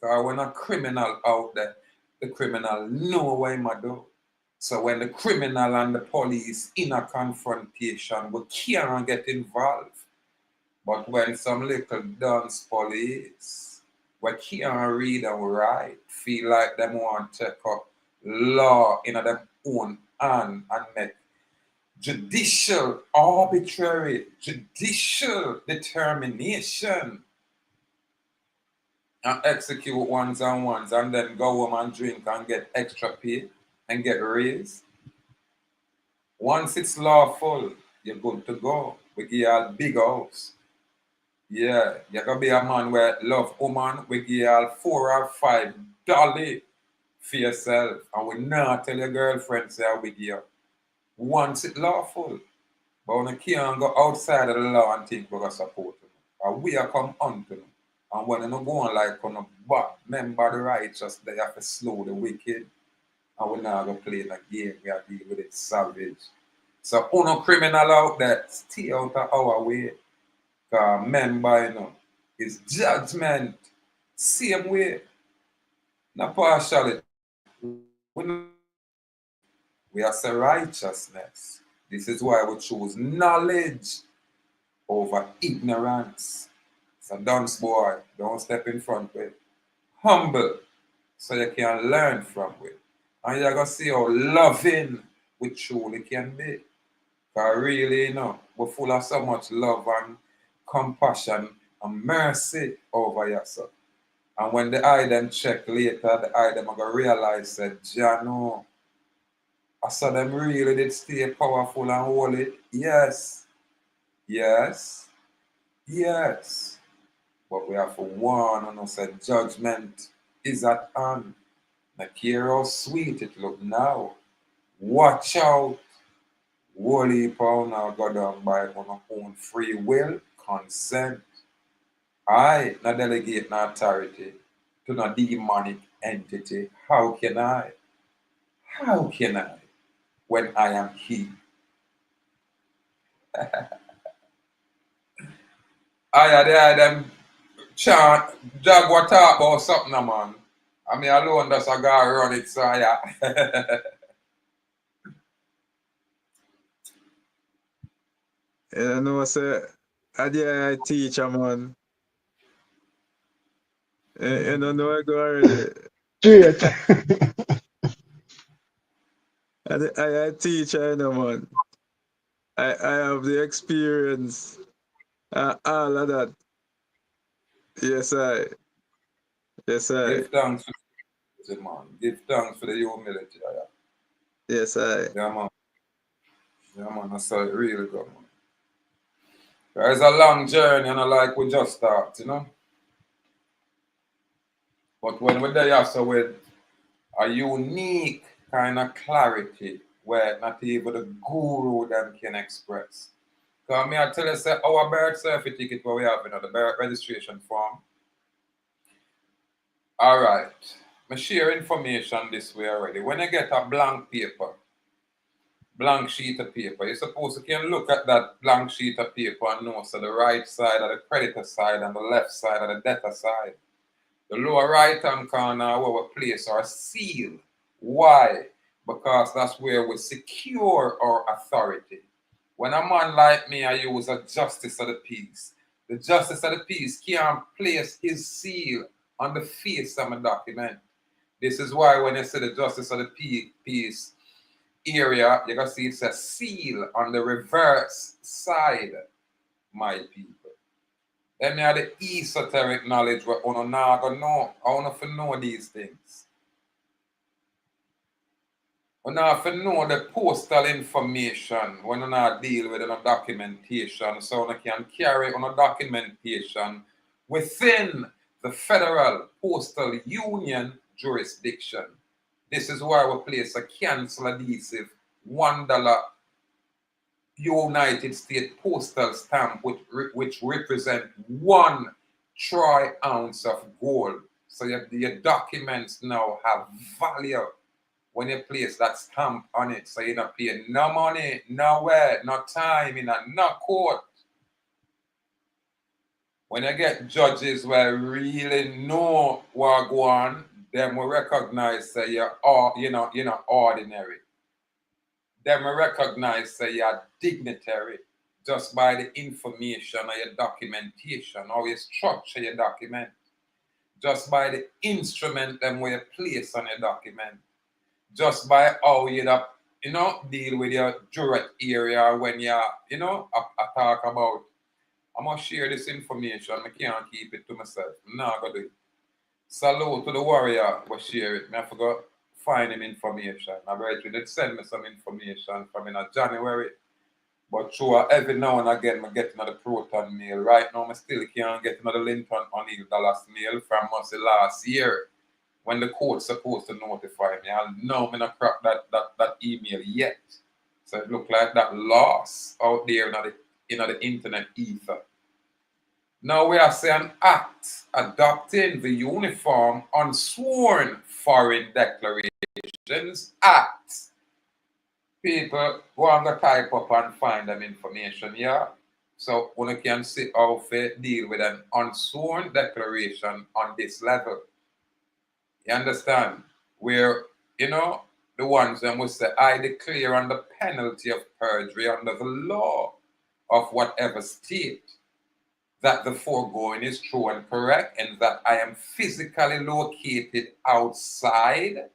Because when a criminal out there, the criminal know what he do. So when the criminal and the police in a confrontation, we can't get involved. But when some little dunce police, we can't read and write, feel like them want to take up law in their own hand and make judicial, arbitrary, judicial determination and execute ones and then go home and drink and get extra pay and get raised. Once it's lawful, you're good to go. We give you a big house. Yeah, you can be a man where love woman, we give you all $4 or $5 for yourself. And we not tell your girlfriend say I with you. Once it lawful. But we can't go outside of the law and think we're going to support them. And we are come unto them. And when you not going like on the back, remember the righteous, they have to slow the wicked. And we're not going to play in a game. We are dealing with it savage. So, no criminal out there, stay out of our way. Because remember, you know, it's judgment. Same way. Not partiality. We are say righteousness. This is why we choose knowledge over ignorance. So, dunce boy, don't step in front with. Humble, so you can learn from it. And you're going to see how loving we truly can be. Because really, you know, we're full of so much love and compassion and mercy over yourself. And when the eye them check later, the eye them are going to realize that, Jano, I saw them really did stay powerful and holy. Yes, yes, yes. But we have to warn and say judgment is at hand. Now care how sweet it look now. Watch out. Holy power now go down by on own free will, consent. I not delegate no authority to no demonic entity. How can I? How can I? When I am he. I them chant Jaguar talk about something, man. I mean alone that's a guy run it, so yeah. You know, say, I teach a man. You don't know I go already. Straight. I teach, I know, man. I have the experience. All of that. Yes, I. Yes, I. Give thanks for the man. Give thanks for the humility. Yeah, Yes, I. yeah man. Yeah, man. That's how it really go, man. There's a long journey and I like we just start, you know. But when we're there so with a unique kind of clarity where not even the guru them can express. Because me I tell you say our birth certificate where we have, you know, the birth registration form. Alright. I share information this way already. When you get a blank paper, blank sheet of paper, you're supposed to can look at that blank sheet of paper and know so the right side of the creditor side and the left side of the debtor side. The lower right hand corner where we place our seal. Why? Because that's where we secure our authority. When a man like me, I use a justice of the peace. The justice of the peace can't place his seal on the face of a document. This is why when you see the justice of the peace area, you can see it's a seal on the reverse side, my people. Then me have the esoteric knowledge where you not gonna know. I want to know these things. You have to know the postal information when you not deal with a documentation, so you can carry on a documentation within the Federal Postal Union jurisdiction. This is why we place a cancel adhesive $1 United States postal stamp which represent 1 troy ounce of gold. So your documents now have value when you place that stamp on it. So you don't pay no money, nowhere, no time, in no court. When you get judges where really know what go on, them will recognize that you're not ordinary. Them will recognize that you're dignitary just by the information or your documentation, or you structure your document, just by the instrument them where you place on your document, just by how you deal with your jurat area when you I talk about I'm gonna share this information, I can't keep it to myself. I'm not gonna do it. Salute to the warrior who share it. I forgot find him information. I bet you did send me some information from in January. But through every now and again, I get another Proton mail. Right now, I still can't get another Linton-Oneil dollars mail from us last year. when the court's supposed to notify me. I know I'm not crack that email yet. So it look like that loss out there in the internet ether. Now we are saying act adopting the Uniform Unsworn Foreign Declarations Act. People go on the type up and find them information here. So one can see how to deal with an unsworn declaration on this level. You understand? Where, the ones that will say, I declare on the penalty of perjury under the law of whatever state that the foregoing is true and correct, and that I am physically located outside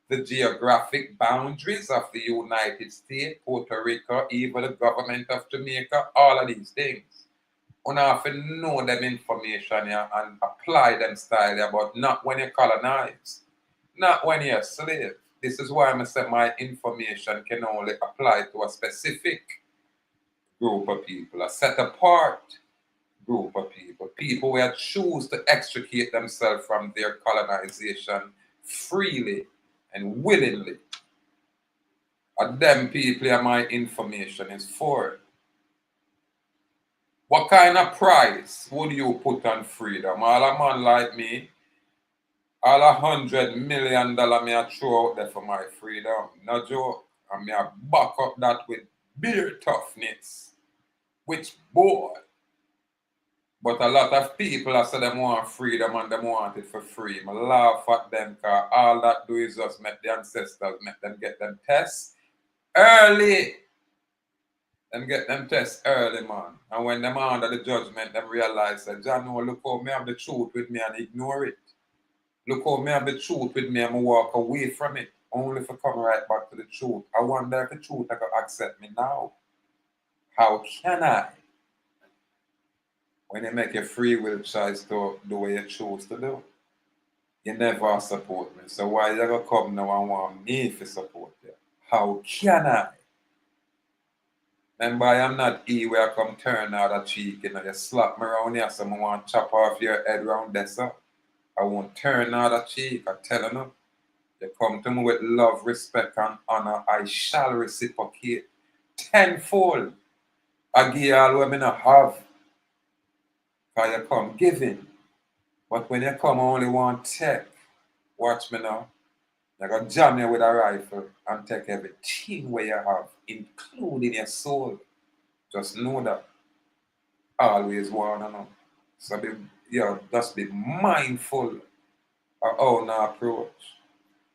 the geographic boundaries of the United States, Puerto Rico, even the government of Jamaica, all of these things. You have to know them information here and apply them style here, but not when you colonize, not when you're a slave. This is why I say my information can only apply to a specific group of people, a set apart group of people who have choose to extricate themselves from their colonization freely and willingly. And them people my information is for. What kind of price would you put on freedom? All a man like me, all $100 million me I throw out there for my freedom. No joke. And me I back up that with beer toughness. Which boy. But a lot of people I say them want freedom and them want it for free. I laugh at them because all that do is just make the ancestors, make them get them tests early. Them get them tests early, man. And when them are under the judgment, them realize that, John, no, look how me have the truth with me and ignore it. Look how me have the truth with me and I walk away from it, only for come right back to the truth. I wonder if the truth I can accept me now. How can I? When you make a free will choice to do what you choose to do, you never support me. So why you ever come now and want me to support you? How can I? Remember, I am not he where I come turn out a cheek, you slap me around here, so I want to chop off your head round there, so I won't turn out a cheek, I tell you. You come to me with love, respect, and honor, I shall reciprocate tenfold. I give you all what I not have. Because you come giving. But when you come, I only want take. Watch me now. You're going to jam you with a rifle and take everything where you have, including your soul. Just know that. Always want to know. So just be mindful of how to approach.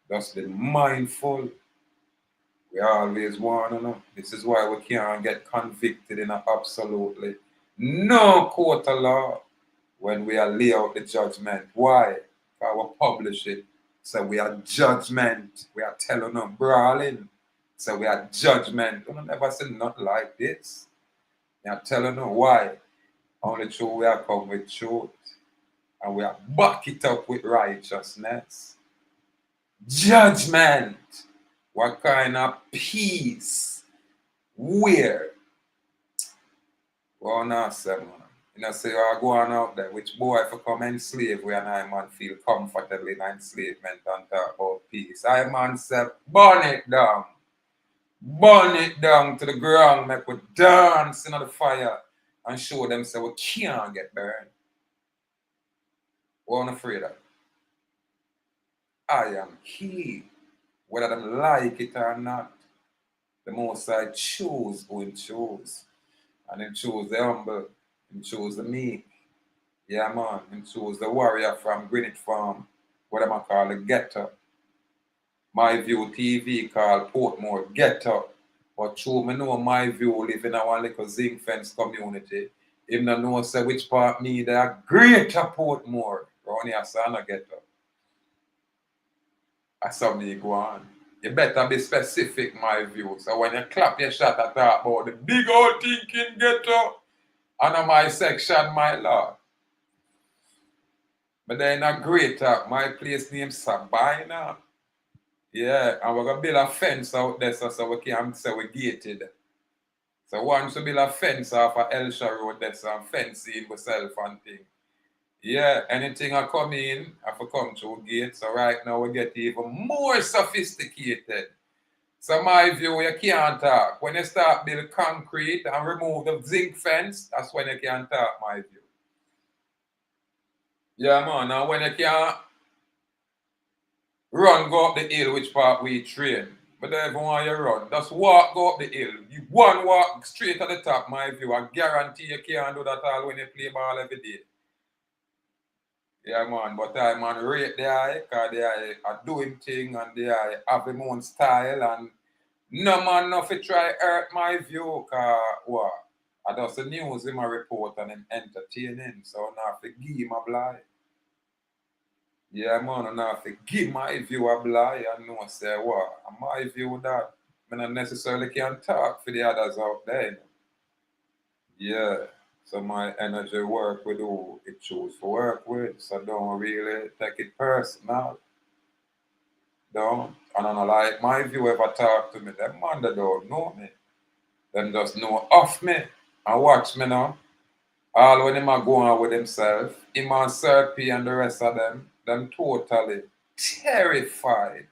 Just be mindful. We always want to know. This is why we can't get convicted in absolutely no court of law when we are lay out the judgment. Why? Because we publish it. So we are judgment. We are telling them brawling. So we are judgment. We never say nothing like this. We are telling them why. Only true we are come with truth. And we are back it up with righteousness. Judgment. What kind of peace? Where? Well, now, say, man. Say, you go on out there, which boy if you come enslave, we and I, man, feel comfortable in enslavement and talk about peace. I, man, say, burn it down. Burn it down to the ground, make we dance in the fire and show them, say, we can't get burned. We're not afraid of that. I am he. Whether them like it or not, the Most I choose who Him choose. And Him choose the humble, Him choose the meek. Yeah, man, Him choose the warrior from Greenwich Farm, what I call the ghetto. My View TV called Portmore Ghetto. But true, me know My View live in our little zinc fence community. Him not know say which part me they are greater Portmore. Around here, so I not ghetto. That's something you go on. You better be specific, My View. So when you clap your shot, I talk about the big old thinking ghetto under my section, my lord. But then a greater, my place named Sabina. Yeah, and we're going to build a fence out there so we can say we're gated. So once we build a fence off of Elsha Road, that's some fencing myself and thing. Yeah, anything I come in, I have to come through gate. So right now we get even more sophisticated. So my view, you can't talk. When you start build concrete and remove the zinc fence, that's when you can talk, my view. Yeah, man. Now when you can't run, go up the hill, which part we train. But don't even want you run. Just walk, go up the hill. You one walk straight to the top, my view. I guarantee you can't do that all when you play ball every day. Yeah, man, but I man rate the eye, because the eye are doing thing and the eye have them own style and no man nothing try hurt my view, because what? I just the news in my report and him entertaining, so now I give him a blind. Yeah, man, and now I give my view a blind and know say what? And my view that I not necessarily can talk for the others out there. You know? Yeah. So my energy work with who it choose to work with. So don't really take it personal. Don't. And I don't like my view ever talk to me. Them man that don't know me. Them just know of me. And watch me now. All when them are going with themselves, him and Serpy and the rest of them totally terrified.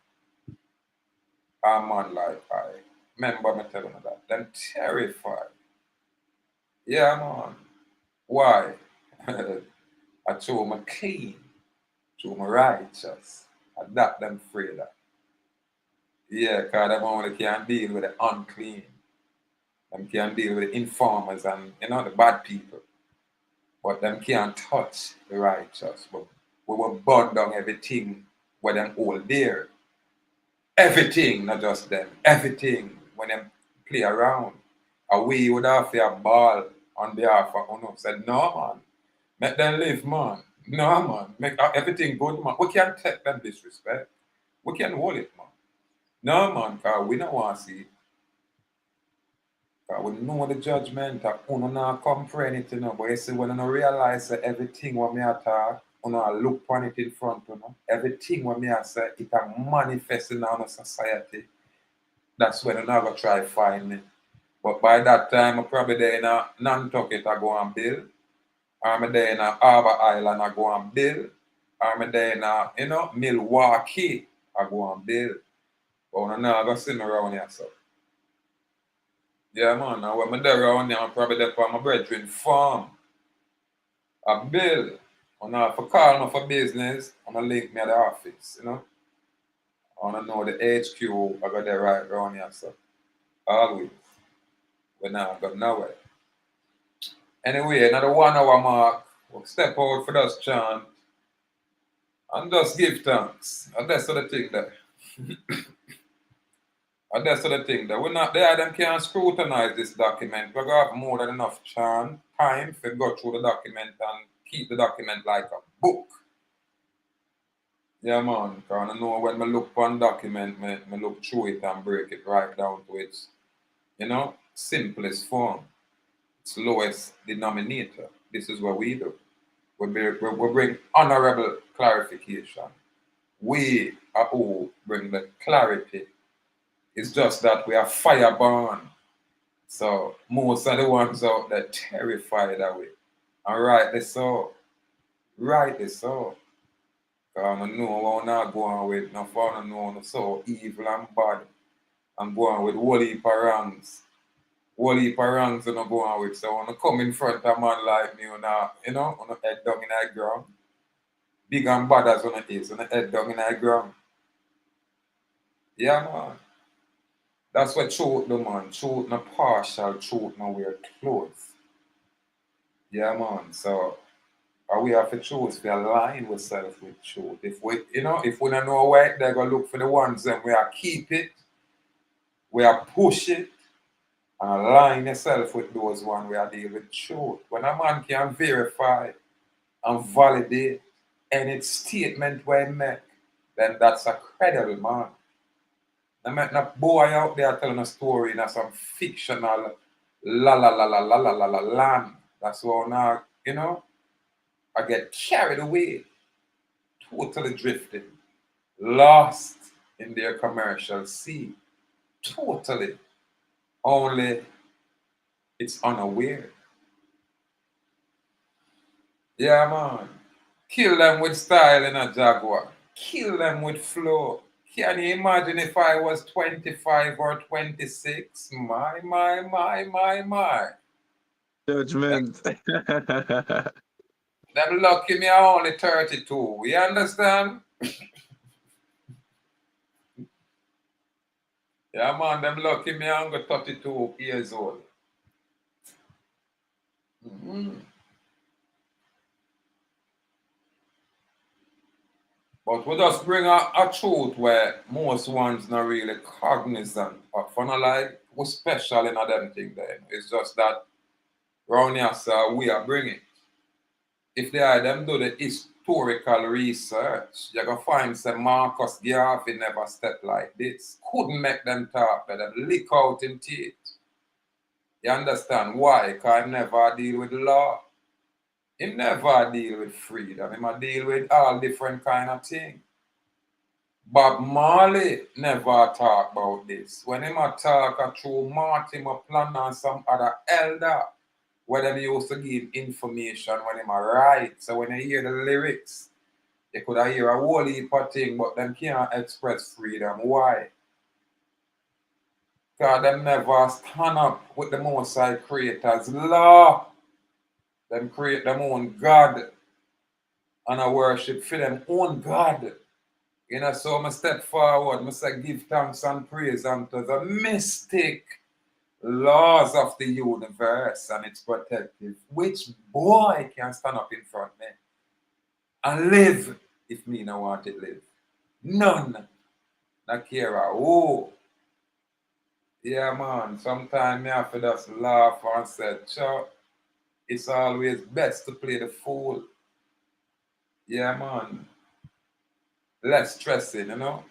A man like I. Remember me telling you that. Them terrified. Yeah, man. Why? I show me clean. Show me righteous. And that them afraid of. Yeah, because them only can deal with the unclean. Them can deal with the informers and the bad people. But them can't touch the righteous. But we will burn down everything where them all there. Everything, not just them. Everything when them play around. And we would have a ball on behalf of us. Said, no man. Make them live, man. No man. Make everything good, man. We can't take them disrespect. We can't hold it, man. No man, because we don't want to see it. Because we know the judgment that we not comprehend it, But you see, when you realize that everything what me talk, you look on it in front, Everything what me say, it a manifesting in our society. That's when you not going to try to find me. But by that time, I'm probably there in a Nantucket, I go and build. I'm there in a Harbour Island, I go and build. I'm there in a, Milwaukee, I go and build. But I'm not going to see me around here, so. Yeah, man. And when I'm there around here, I'm probably there for my brethren farm. I build. And if I call me for business, I'm going to link me at the office, I want to know the HQ, I got there right around here, so. Always. We're not going nowhere. Anyway, another 1 hour mark. We'll step out for this chant. And just give thanks. And that's the thing there. And that's the thing that we're not there, them can't scrutinize this document. We're going to have more than enough time to go through the document and keep the document like a book. Yeah, man. Because I know when I look on document, I look through it and break it right down to its, simplest form. Its lowest denominator. This is what we do. We bring honorable clarification. We are who bring the clarity. It's just that we are fireborn. So most of the ones out there terrified of it. And rightly so. Rightly so. Because I know what I'm not going with. No fun know so evil and bad. I'm going with whole heap of ranks. Whole heap of ranks I'm going with. So when I come in front of a man like me, on the head down in the ground. Big and bad as on it is, on the head down in the ground. Yeah, man. That's what truth do, man. Truth not partial, truth not wear clothes. Yeah, man. So we have to choose to align ourselves with truth. If we don't know where they're gonna look for the ones then we are keep it, we are push it, and align yourself with those ones we are deal with truth. When a man can verify and validate any statement we make, then that's a credible man. Now make no boy out there telling a story in some fictional la la la la la la la la land. That's why now, I get carried away, totally drifting, lost in their commercial sea. Totally. Only it's unaware. Yeah, man. Kill them with style in a Jaguar. Kill them with flow. Can you imagine if I was 25 or 26? My. Judgment. Them lucky me are only 32. You understand? Yeah, man, them lucky me are only 32 years old. But we just bring a truth where most ones not really cognizant of. For not like we special in them thing there. It's just that round here, sir, we are bringing. If they are them do the historical research, you're gonna find some Marcus Garvey never stepped like this. Couldn't make them talk, let them lick out in teeth. You understand why? Because I never deal with law. He never deal with freedom. He might deal with all different kind of things. Bob Marley never talk about this. When he talk through Martin, he plan on some other elder where them used to give information when he write. So when you hear the lyrics, you could hear a whole heap of thing, but them can't express freedom. Why? Because them never stand up with the Most High Creator's law. Them create them own God and I worship for them own God. You know, so I step forward, I say give thanks and praise unto the mystic laws of the universe and its protective. Which boy can stand up in front of me and live if me no want to live? None. Not care who. Yeah, man, sometimes I have to just laugh and say, sure, it's always best to play the fool. Yeah, man. Less stressing, you know?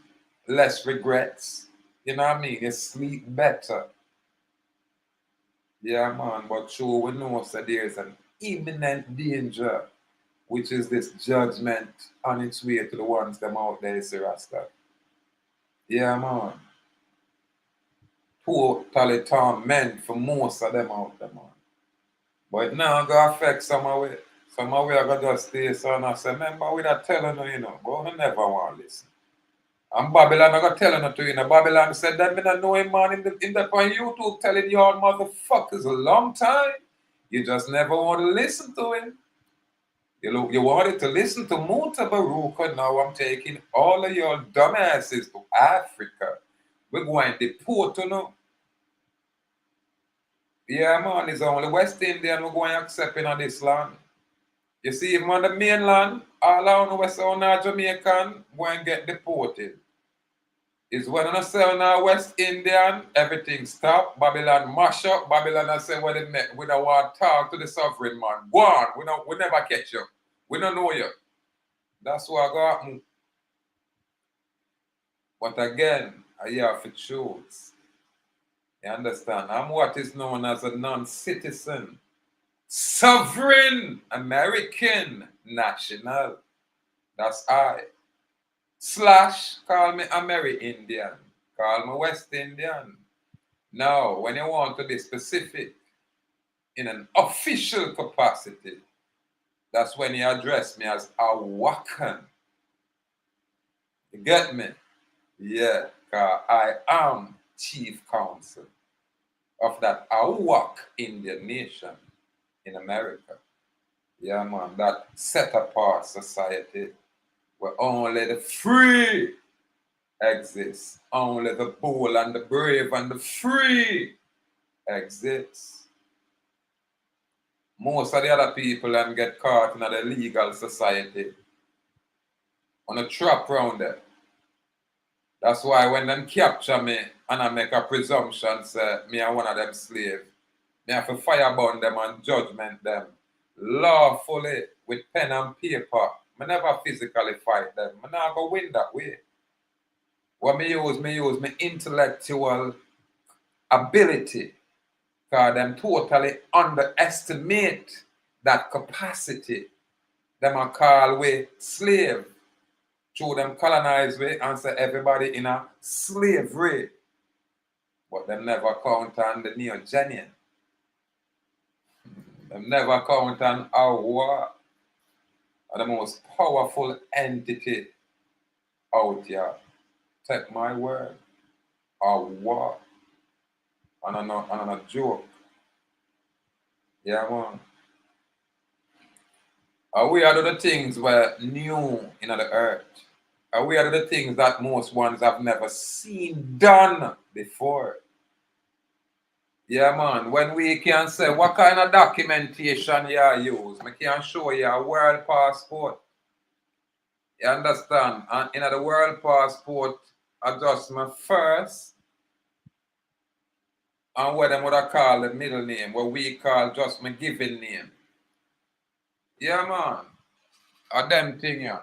Less regrets. You know what I mean? You sleep better. Yeah, man, but sure we know that there's an imminent danger, which is this judgment on its way to the ones them out there, is Rasta. Yeah, man. Totally torment for most of them out there, man. But now go affect some of it. Some of it I got just stay so and I say, remember we not telling you, you know, but we never want to listen. And Babylon, I got telling it to you. Babylon said that me not know him, man, in that on YouTube telling you all motherfuckers a long time. You just never want to listen to him. You wanted to listen to Muta Baruka. Now I'm taking all of your dumbasses to Africa. We're going to deport you know. Yeah, man, it's only West Indian we're going to accept in this land. You see, even on the mainland, all around West Jamaican going to get deported. Is when I say on our West Indian, everything stop. Babylon mash up. Babylon I say what they met. We don't want to talk to the sovereign man. Go on. We never catch you. We don't know you. That's what got happen. But again, I have to choose. You understand? I'm what is known as a non-citizen. Sovereign American national. That's I. / call me Ameri-Indian. Call me West Indian. Now, when you want to be specific in an official capacity, that's when you address me as Awakan. You get me? Yeah, because I am chief counsel of that Awak Indian nation in America. Yeah, man, that set apart society where only the free exist. Only the bold and the brave and the free exist. Most of the other people them get caught in the legal society on a trap round there. That's why when them capture me and I make a presumption say me are one of them slaves, me have to fireburn them and judgment them lawfully with pen and paper. I never physically fight them. I never go win that way. What me use my intellectual ability. Because them totally underestimate that capacity. Them are called we slave. Through them colonize we and say everybody in a slavery. But them never count on the neogenean. Them never count on our war. are the most powerful entity out here. Take my word. Or what? And I'm not joke. Yeah, man. Are we are the things were new in the earth? Are we are the things that most ones have never seen done before? Yeah, man. When we can say what kind of documentation you use, I can show you a world passport. You understand? And in the world passport, adjustment first, and what them would have call the middle name, what we call just my given name. Yeah, man. A them thing, yeah.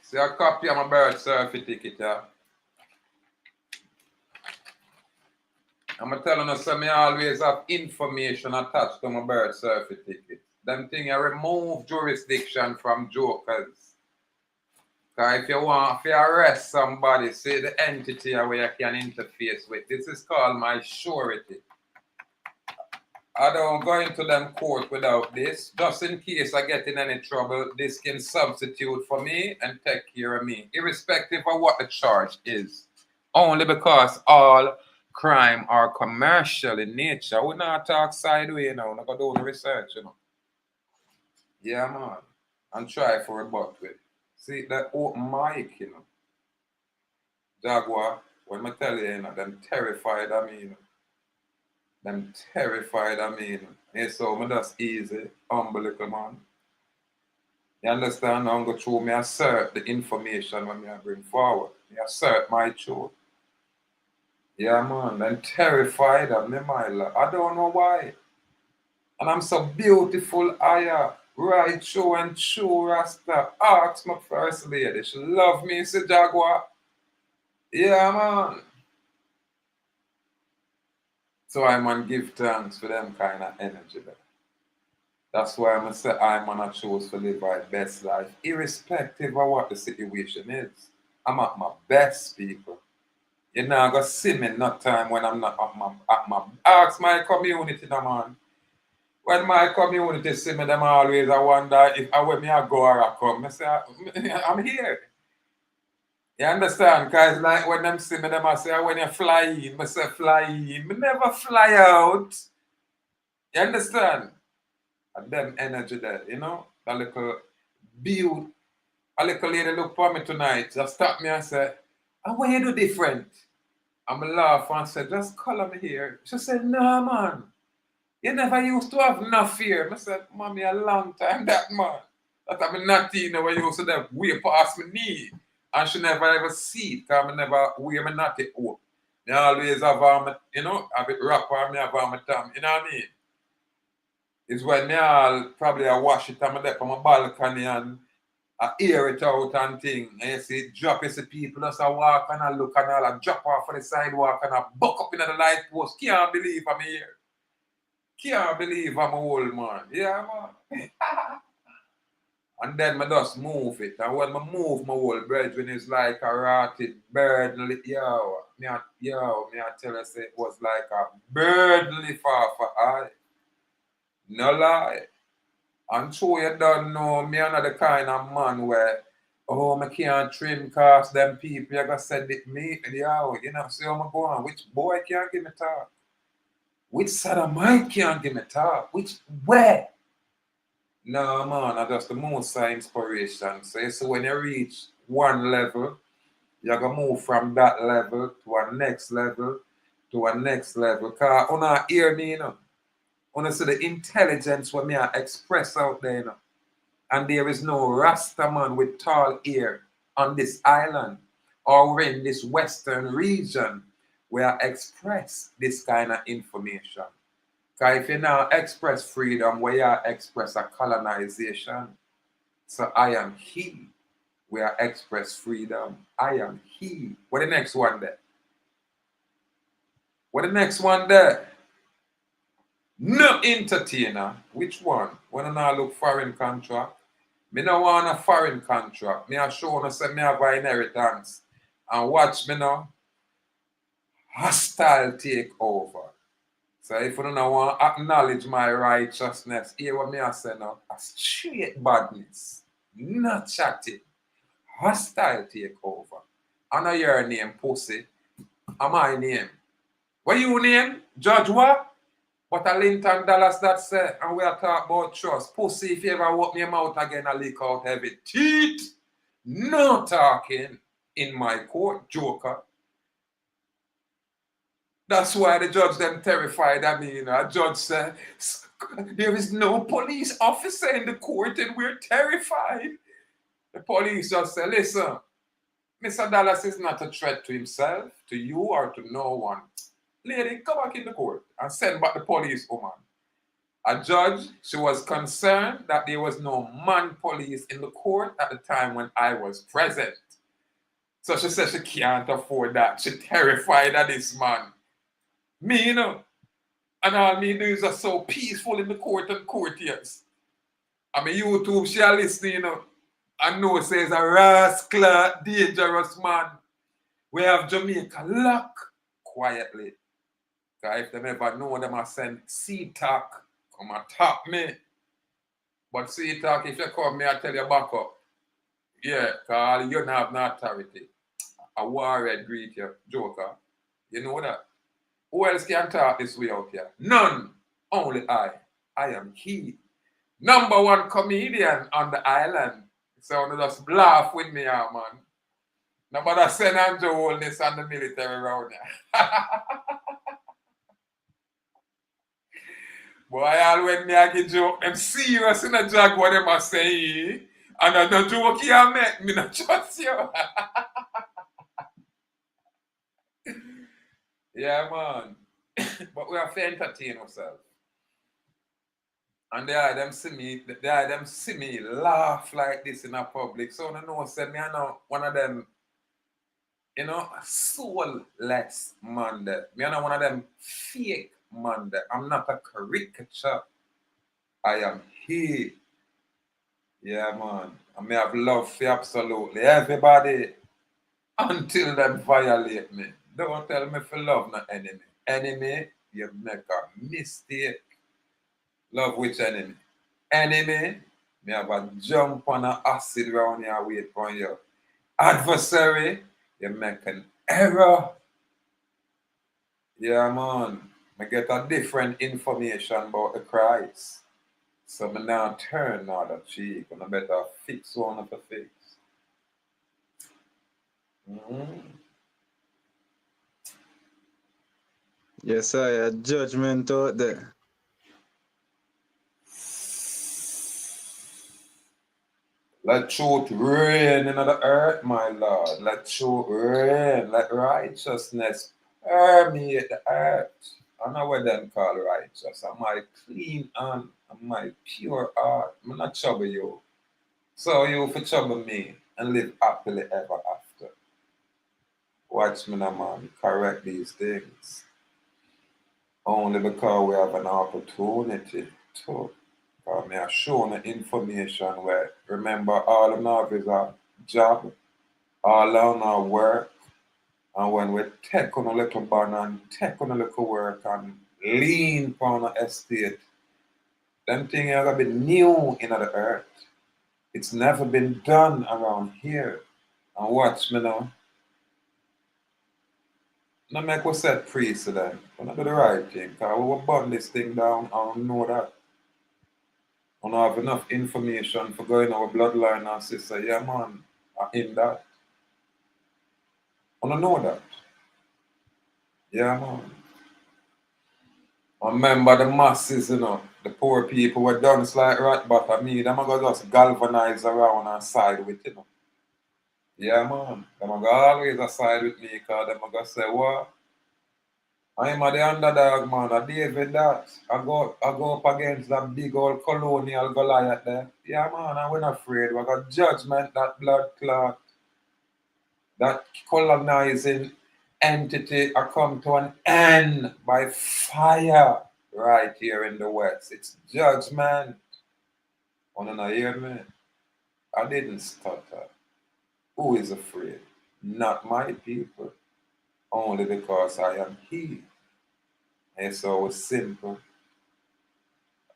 See a copy of my birth certificate, yeah. I'm telling you, so me always have information attached to my birth certificate. Them thing I remove jurisdiction from jokers. Because if you want to arrest somebody, say the entity where you can interface with. This is called my surety. I don't go into them court without this. Just in case I get in any trouble, this can substitute for me and take care of me, irrespective of what the charge is. Only because all crime are commercial in nature. We not talk sideways now. We go do the research, you know. Yeah, man. And try for a butt with. See, that open mic, you know. Jaguar, when I tell you, you know, them terrified of me, you know. Them terrified of me, you know. Yeah, so me just easy, humble little man. You understand? I'm going through me assert the information when I bring forward. Me assert my truth. Yeah, man, them terrified of me, my love. I don't know why. And I'm so beautiful, right true and true, Rasta. Ask my first lady. She love me, say Jaguar. Yeah, man. So I'm on give thanks for them kind of energy there. That's why I'm going to say I'm on a choose to live my best life, irrespective of what the situation is. I'm at my best, people. You're not going to see me no time when I'm not at my ask my community, no, man. When my community see me, them always I wonder if I where me I go or I come. I say, I'm here. You understand? Because like when them see me, them I say, when you fly in, I say fly in. Me never fly out. You understand? And them energy there, you know? That little build. A little lady look for me tonight, just stop me and say, and what you do different? I'm laugh and say, just color me here. She said, no, man. You never used to have no fear. I said, mommy, a long time that, man. That I'm not in when you used to have way past my knee. And she never ever see it, because I never wear my natty out. I always have my, you know, have it wrap on me, have on my thumb, you know what I mean? It's when I'll probably I wash it on my deck on my balcony and I air it out and thing. And you see it drop, you see people just a walk and I look and all I drop off on the sidewalk and I buck up in the light post. Can't believe I'm here. Can't believe I'm a old man. Yeah, man. And then I just move it. And when I move my old brethren, it's like a rotted bird. Yo, me I tell you, say it was like a bird far for eye. No lie. And so you don't know, me another kind of man where, oh, I can't trim cast them people, you gotta send it me, yo, you know, see how I'm going, which boy can't give me talk? Which sodomite can't give me talk? Which, where? No, man, I just the most inspiration. So you see when you reach one level, you're gonna move from that level to a next level, to a next level. Because you not hear me, you know. You see the intelligence what me I express out there, you know. And there is no Rasta man with tall hair on this island or in this western region where I express this kind of information. Because if you now express freedom, where you express a colonization, so I am he. Where I express freedom, I am he. What the next one there? What the next one there? No entertainer. Which one? When I now look foreign contract. Me no want a foreign contract. Me a show no say me have a inheritance. And watch me now. Hostile take over. So if you don't want to acknowledge my righteousness, hear what me I say now. A straight badness. Not chatting. Hostile take over. I know your name, pussy. And my name. What you name? Judge what? But a Linton Dallas that say, and we are talking about trust. Pussy, if you ever open your mouth again, I lick out heavy teeth. No talking in my court, joker. That's why the judge them terrified of me, you know. A judge said, there is no police officer in the court and we're terrified. The police just said, listen, Mr. Dallas is not a threat to himself, to you, or to no one. Lady, come back in the court and send back the police woman. A judge, she was concerned that there was no man police in the court at the time when I was present. So she said she can't afford that. She terrified of this man. Me, you know, and all me do is just so peaceful in the court and courtiers. I mean, YouTube, she are listening, you know, and know says a rascal, dangerous man. We have Jamaica lock quietly. Because if them ever know them, I send C-Talk come and tap me. But C-Talk, if you come, me, I tell you back up. Yeah, because you don't have no authority. A warrior greet you, joker. You know that? Who else can talk this way out here? None. Only I. I am he. Number one comedian on the island. So you just laugh with me, man. Nobody send Andrew Holness and the military around here. Boy, all when me I get joke, them serious in a joke what them are saying. And I don't joke you make me not trust you. Yeah, man. But we have to entertain ourselves. And they are them see me laugh like this in a public. So I know say me I know one of them, you know, soulless man there. Me I know one of them fake man there. I'm not a caricature. I am he. Yeah, man. I may have love for absolutely everybody until them violate me. Don't tell me for love no enemy. Enemy, you make a mistake. Love which enemy? Enemy, me have a jump on an acid round here wait for you. Adversary, you make an error. Yeah, man. I get a different information about the Christ. So me now turn now the cheek and I better fix one of the fix. Yes, sir. Judgment out there. Let truth reign in the earth, my Lord. Let truth reign. Let righteousness permeate the earth. I know what them call righteous. I'm my clean hand. I'm my pure heart. I'm not trouble you. So you for trouble me and live happily ever after. Watch me now, man. Correct these things. Only because we have an opportunity to. Because me are showing the information where remember all of now is a job, all of our work, and when we take on a little bun and take on a little work and lean upon the estate, them things are gonna be new in the earth. It's never been done around here. And watch me now. Not make we set precedent. We're not do the right thing. Because we will burn this thing down and know that. We don't have enough information for going our bloodline and sister, yeah man, in that. I don't know that. Yeah man. I remember the masses, you know, the poor people were done it's like rat butter. Me, them are gonna just galvanize around and side with, you know. Yeah man. Them are gonna always side with me because them are gonna say, what? I'm a the underdog, man. I David that. I go up against that big old colonial Goliath there. Yeah, man, I wasn't afraid. We got judgment, that blood clot, that colonizing entity I come to an end by fire right here in the West. It's judgment. Wanna not hear me? I didn't stutter. Who is afraid? Not my people. Only because I am he. And so it's simple.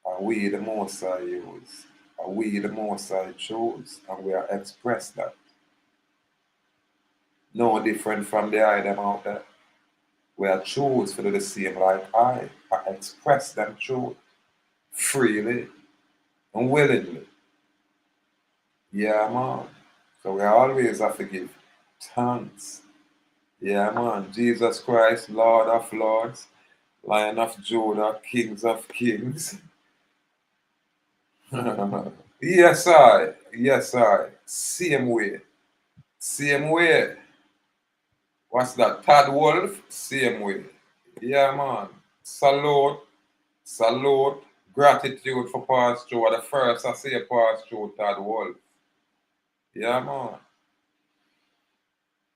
And we the most I use. And we the most I choose. And we are express that. No different from the item out there. We are choose to do the same like I express them truth freely and willingly. Yeah, man. So we always have to give thanks. Yeah, man. Jesus Christ, Lord of Lords, Lion of Judah, Kings of Kings. Yes, I. Yes, I. Same way. Same way. What's that? Todd Wolf? Same way. Yeah, man. Salute. Salute. Gratitude for pass through. The first I say pass through Todd Wolf. Yeah, man.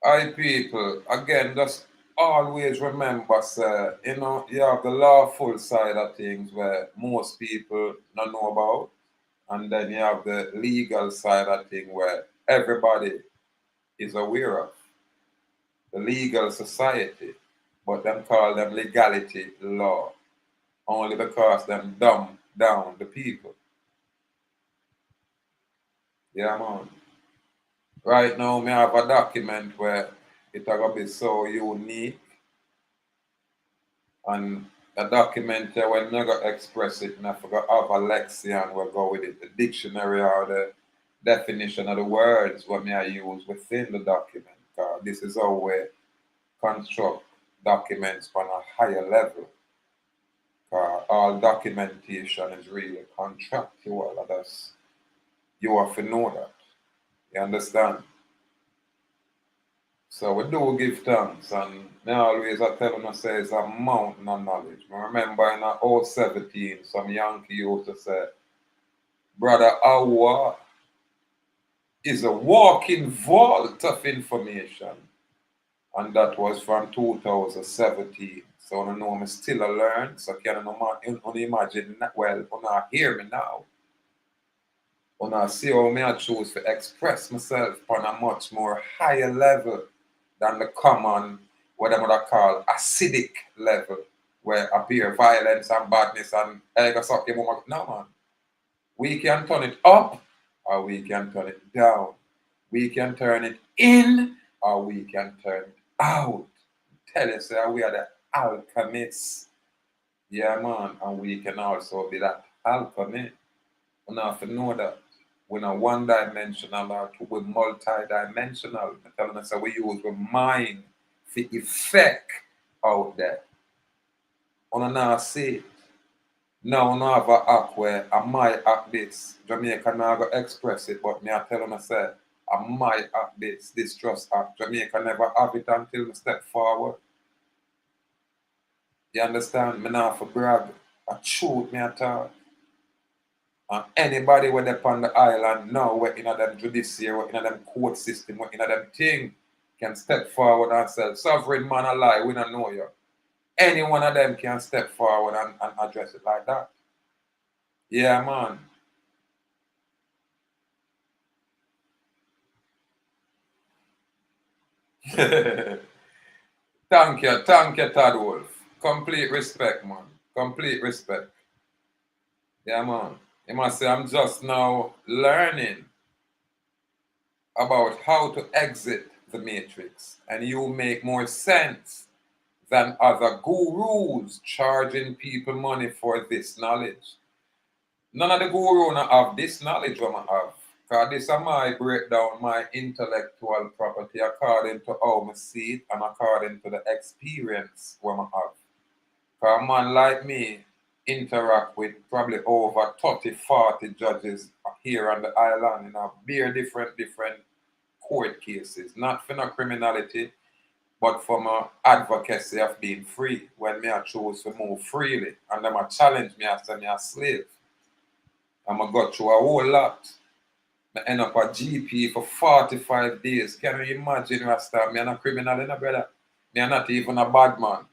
Hi, people. Again, just always remember, sir, you have the lawful side of things where most people don't know about. And then you have the legal side of things where everybody is aware of. The legal society, but them call them legality law. Only because them dumb down the people. Yeah, man. Right now, me have a document where it gonna be so unique, and a document here when I go express it, and I forgot have a lexion where go with it, the dictionary or the definition of the words what I use within the document. This is how we construct documents on a higher level. All documentation is really contractual. That's, you have to know that. You understand? So we do give thanks, and me always I tell them I say it's a mountain of knowledge. I remember in 2017, some Yankee used to say, Brother Awa is a walking vault of information. And that was from 2017. So I know I'm still a learn, so can you imagine, well, you not hear me now. You not see how me I choose to express myself on a much more higher level than the common, what I'm gonna call acidic level, where appear violence and badness and no, man. We can turn it up or we can turn it down. We can turn it in or we can turn it out. Tell us that we are the alchemists. Yeah, man. And we can also be that alchemy. We have to know that we're not one dimensional or we're multi-dimensional. I'm telling us that we use the mind for effect out there. On now see, now I have an act where I might act this. Jamaica now go express it, but me I tell them I say I might act this trust act. Jamaica never have it until we step forward. You understand? Me not for brag. I truth me at all. And anybody when they're on the island now, we're in them judiciary, we're in them court system, we're in them thing, can step forward and say, sovereign man alive, we don't know you. Any one of them can step forward and address it like that. Yeah, man. Thank you, Todd Wolf. Complete respect, man. Complete respect. Yeah, man. You must say, I'm just now learning about how to exit the matrix, and you make more sense than other gurus charging people money for this knowledge. None of the gurus have this knowledge what I have. Because this is my breakdown, my intellectual property according to how I see it and according to the experience what I have. Because a man like me interact with probably over 30, 40 judges here on the island in a very different court cases. Not for no criminality, but for my advocacy of being free when me I choose to move freely. And them a challenge me as me a slave. I'm going to go through a whole lot. I end up a GP for 45 days. Can you imagine, Rasta? Me a criminal, you know, brother. Me a not even a bad man.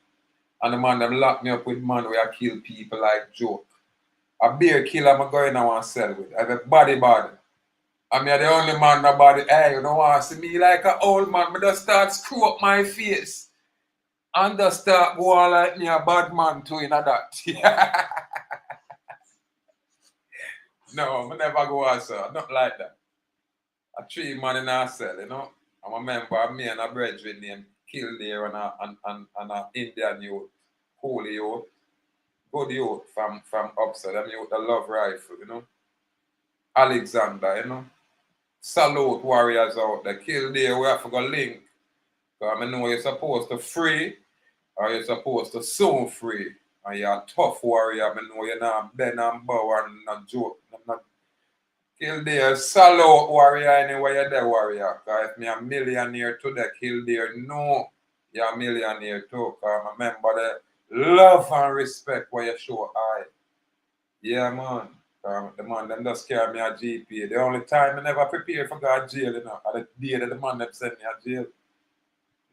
And the man them lock me up with man where I kill people like joke. A beer killer I'm going to want to sell with. I have a body. I'm the only man nobody, hey, you don't want to see me like an old man. I just start screw up my face. And just start go on like me a bad man too in that. No, I never go on, sir. Not like that. A 3 man in our cell, you know. I remember me and a brethren named Kildare and a Indian youth, holy youth, good youth from upside. Them youth that love rifle, you know. Alexander, you know. Salute warriors out there. Kildare, we have to go link. Because I know you're supposed to free or you're supposed to soon free. And you're a tough warrior. I know you're not bend and bow and not joke. Not Kildare, salute warrior anywhere you're there, warrior. Because if me a millionaire today, Kildare, no, you're a millionaire too. Because I remember the love and respect where you show I. Yeah, man. The man them just carry me a GP. The only time I never prepare for go to jail, you know, are the day that the man them send me a jail.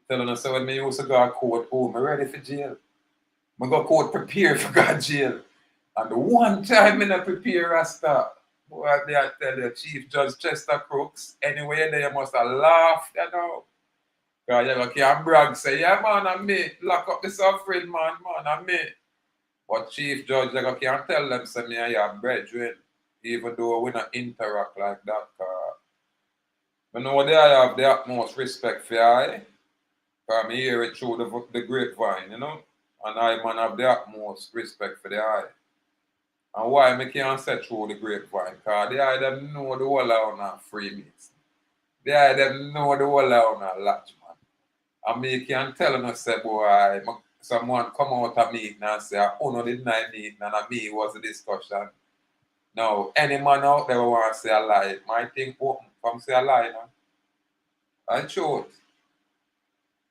Telling us so when me used to go to court, oh, I'm ready for jail. I go court prepare for go to jail. And the one time I not prepare I start. Boy, they I tell you, Chief Judge Chester Crooks, anyway there you must have laughed, you know. Because you can't brag, say, yeah man, I'm me. Lock up the suffering man, I'm me. But Chief Judge, you can't tell them, say me and your brethren, even though we not interact like that. I know they have the utmost respect for you. Because I hear it through the grapevine, you know. And I man have the utmost respect for the eye. And why I can't say through the grapevine? Because the eye them know the whole of our freemates. The eye them know the whole of our latch, man. And me can tell them, say, boy, someone come out of meeting and say, oh no, didn't I meeting? And me was the discussion. Now, any man out there who want to say a lie, my thing open, come say a lie now. And truth.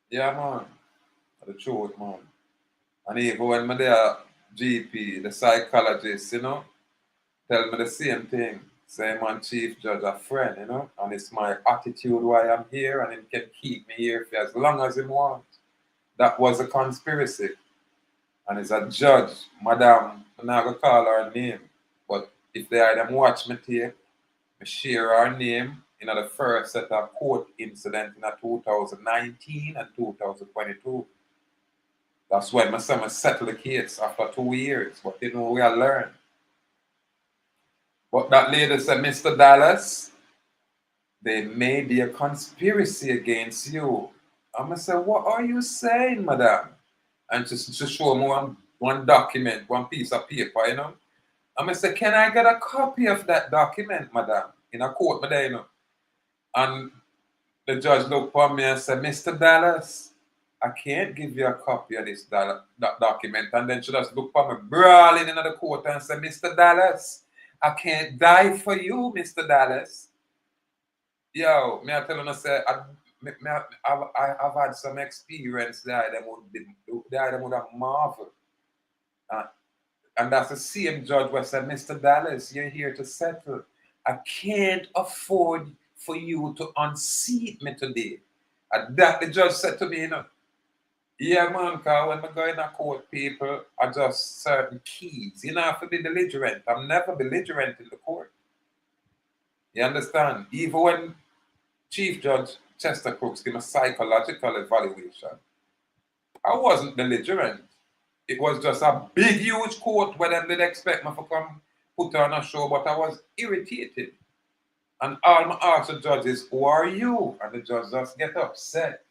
Yeah, man. The truth, man. And even when I'm there, GP, the psychologist, you know, tell me the same thing. Say, man, Chief Judge, a friend, you know, and it's my attitude why I'm here, and it can keep me here for as long as he wants. That was a conspiracy. And it's a judge, madam, I'm not going to call her name, but if they had them watch me tape, I share her name in the first set of court incident in 2019 and 2022. That's when my son settled the case after 2 years. But you know, we are learned. But that lady said, Mr. Dallas, there may be a conspiracy against you. I'm going to say, what are you saying, madam? And just show me one document, one piece of paper, you know. I'm going to say, can I get a copy of that document, madam? In a court, madam, you know. And the judge looked at me and said, Mr. Dallas, I can't give you a copy of this that document. And then she just looked at me brawling in the court and said, Mr. Dallas, I can't die for you, Mr. Dallas. Yo, me I tell you, say, I've had some experience there that would have marveled. And that's the same judge who said, Mr. Dallas, you're here to settle. I can't afford for you to unseat me today. And that the judge said to me, you know, yeah, man, because when I go in a court, people adjust certain keys. You don't have to be belligerent. I'm never belligerent in the court. You understand? Even when Chief Judge Chester Crooks gave a psychological evaluation, I wasn't belligerent. It was just a big, huge court where they didn't expect me to come put on a show, but I was irritated. And all I asked the judge is, who are you? And the judge just get upset.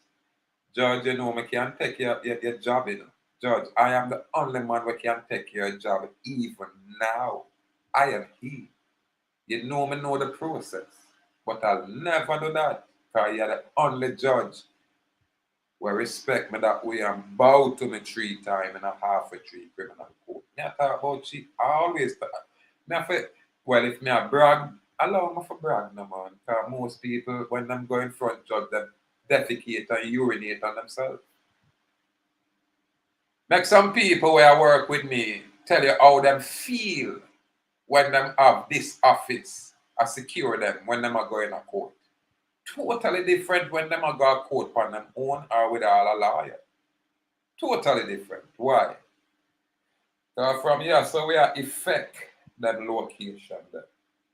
Judge, you know, I can't take your job, you know. Judge, I am the only man who can take your job even now. I am he. You know me know the process. But I'll never do that. Because you're the only judge who respect me that way and bow to me 3 times in a half a 3 criminal court. Me I talk about chief. I always talk. Well, if me a brag, allow me for brag no man. Because most people, when them go in front judge, them defecate and urinate on themselves. Make some people where I work with me tell you how them feel when them have this office. I secure them when them are going to court. Totally different when them are going to court on them own or with all a lawyer. Totally different. Why? So from here, so we are effect them location there.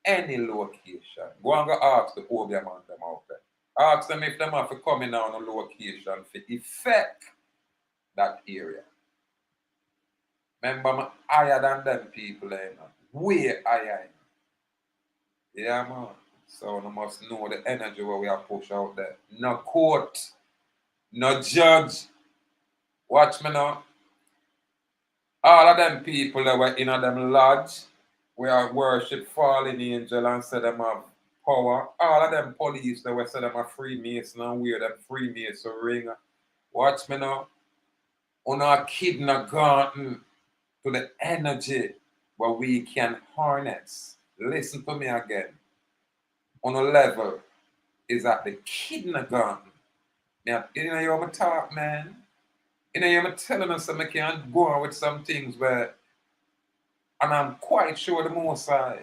Any location. Go and go ask the Obiam man them out there. Ask them if them have to come in on a location for effect that area. Remember, I'm higher than them people, way higher. Yeah, man. So you must know the energy where we are push out there. No court, no judge. Watch me now. All of them people that were in them lodge, we are worship fallen angel and say them have power. All of them police that were say them are Freemason and wear them Freemason ring. Watch me now. On our kid not gone to the energy where we can harness. Listen to me again. On a level is at the kindergarten. Now, you know, you're talk, man. You know, you're telling us that I can't go on with some things where, and I'm quite sure the most I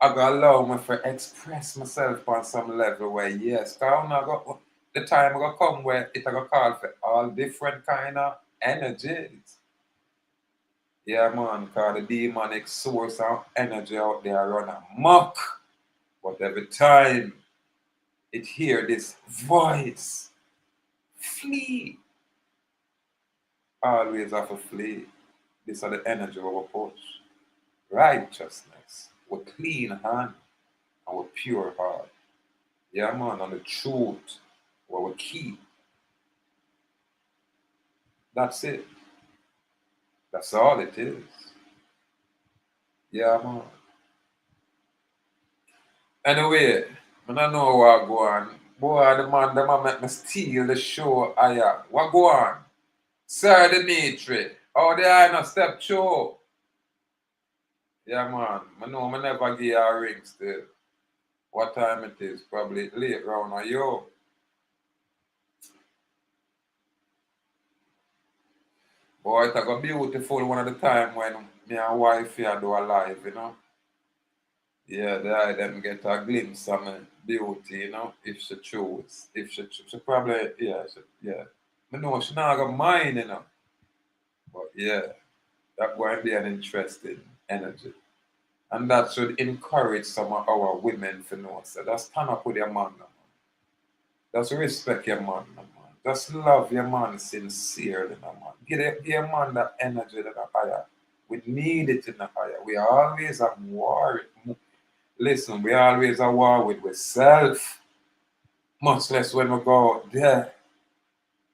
gotta allow me to express myself on some level where, yes, because the time I gonna come where it gonna call for all different kind of energies. Yeah, man, because the demonic source of energy out there run amok. But every time it hear this voice, flee. Always have to flee. This are the energy of our push. Righteousness, with clean hand and with pure heart. Yeah, man, and the truth, what we keep. That's it. That's all it is. Yeah, man. Anyway, I don't know what go on. Boy, the man, them make me steal the show. What go on? Sir Dimitri, how the I not step show? Yeah, man. I know I never give you a ring still. What time it is? Probably late round or yo. Boy, it's a beautiful one of the time when me and wife here do a live, you know. Yeah, they them get a glimpse of my beauty, you know, if she choose. If she probably, yeah, yeah. I know she not got mind, you know. But yeah, that going to be an interesting energy. And that should encourage some of our women to know. So just stand up with your man, man. Just respect your man, man. Just love your man sincerely, man. Give your man that energy that higher. We need it in the higher. We are always at war. Listen, we are always at war with ourselves. Much less when we go out there.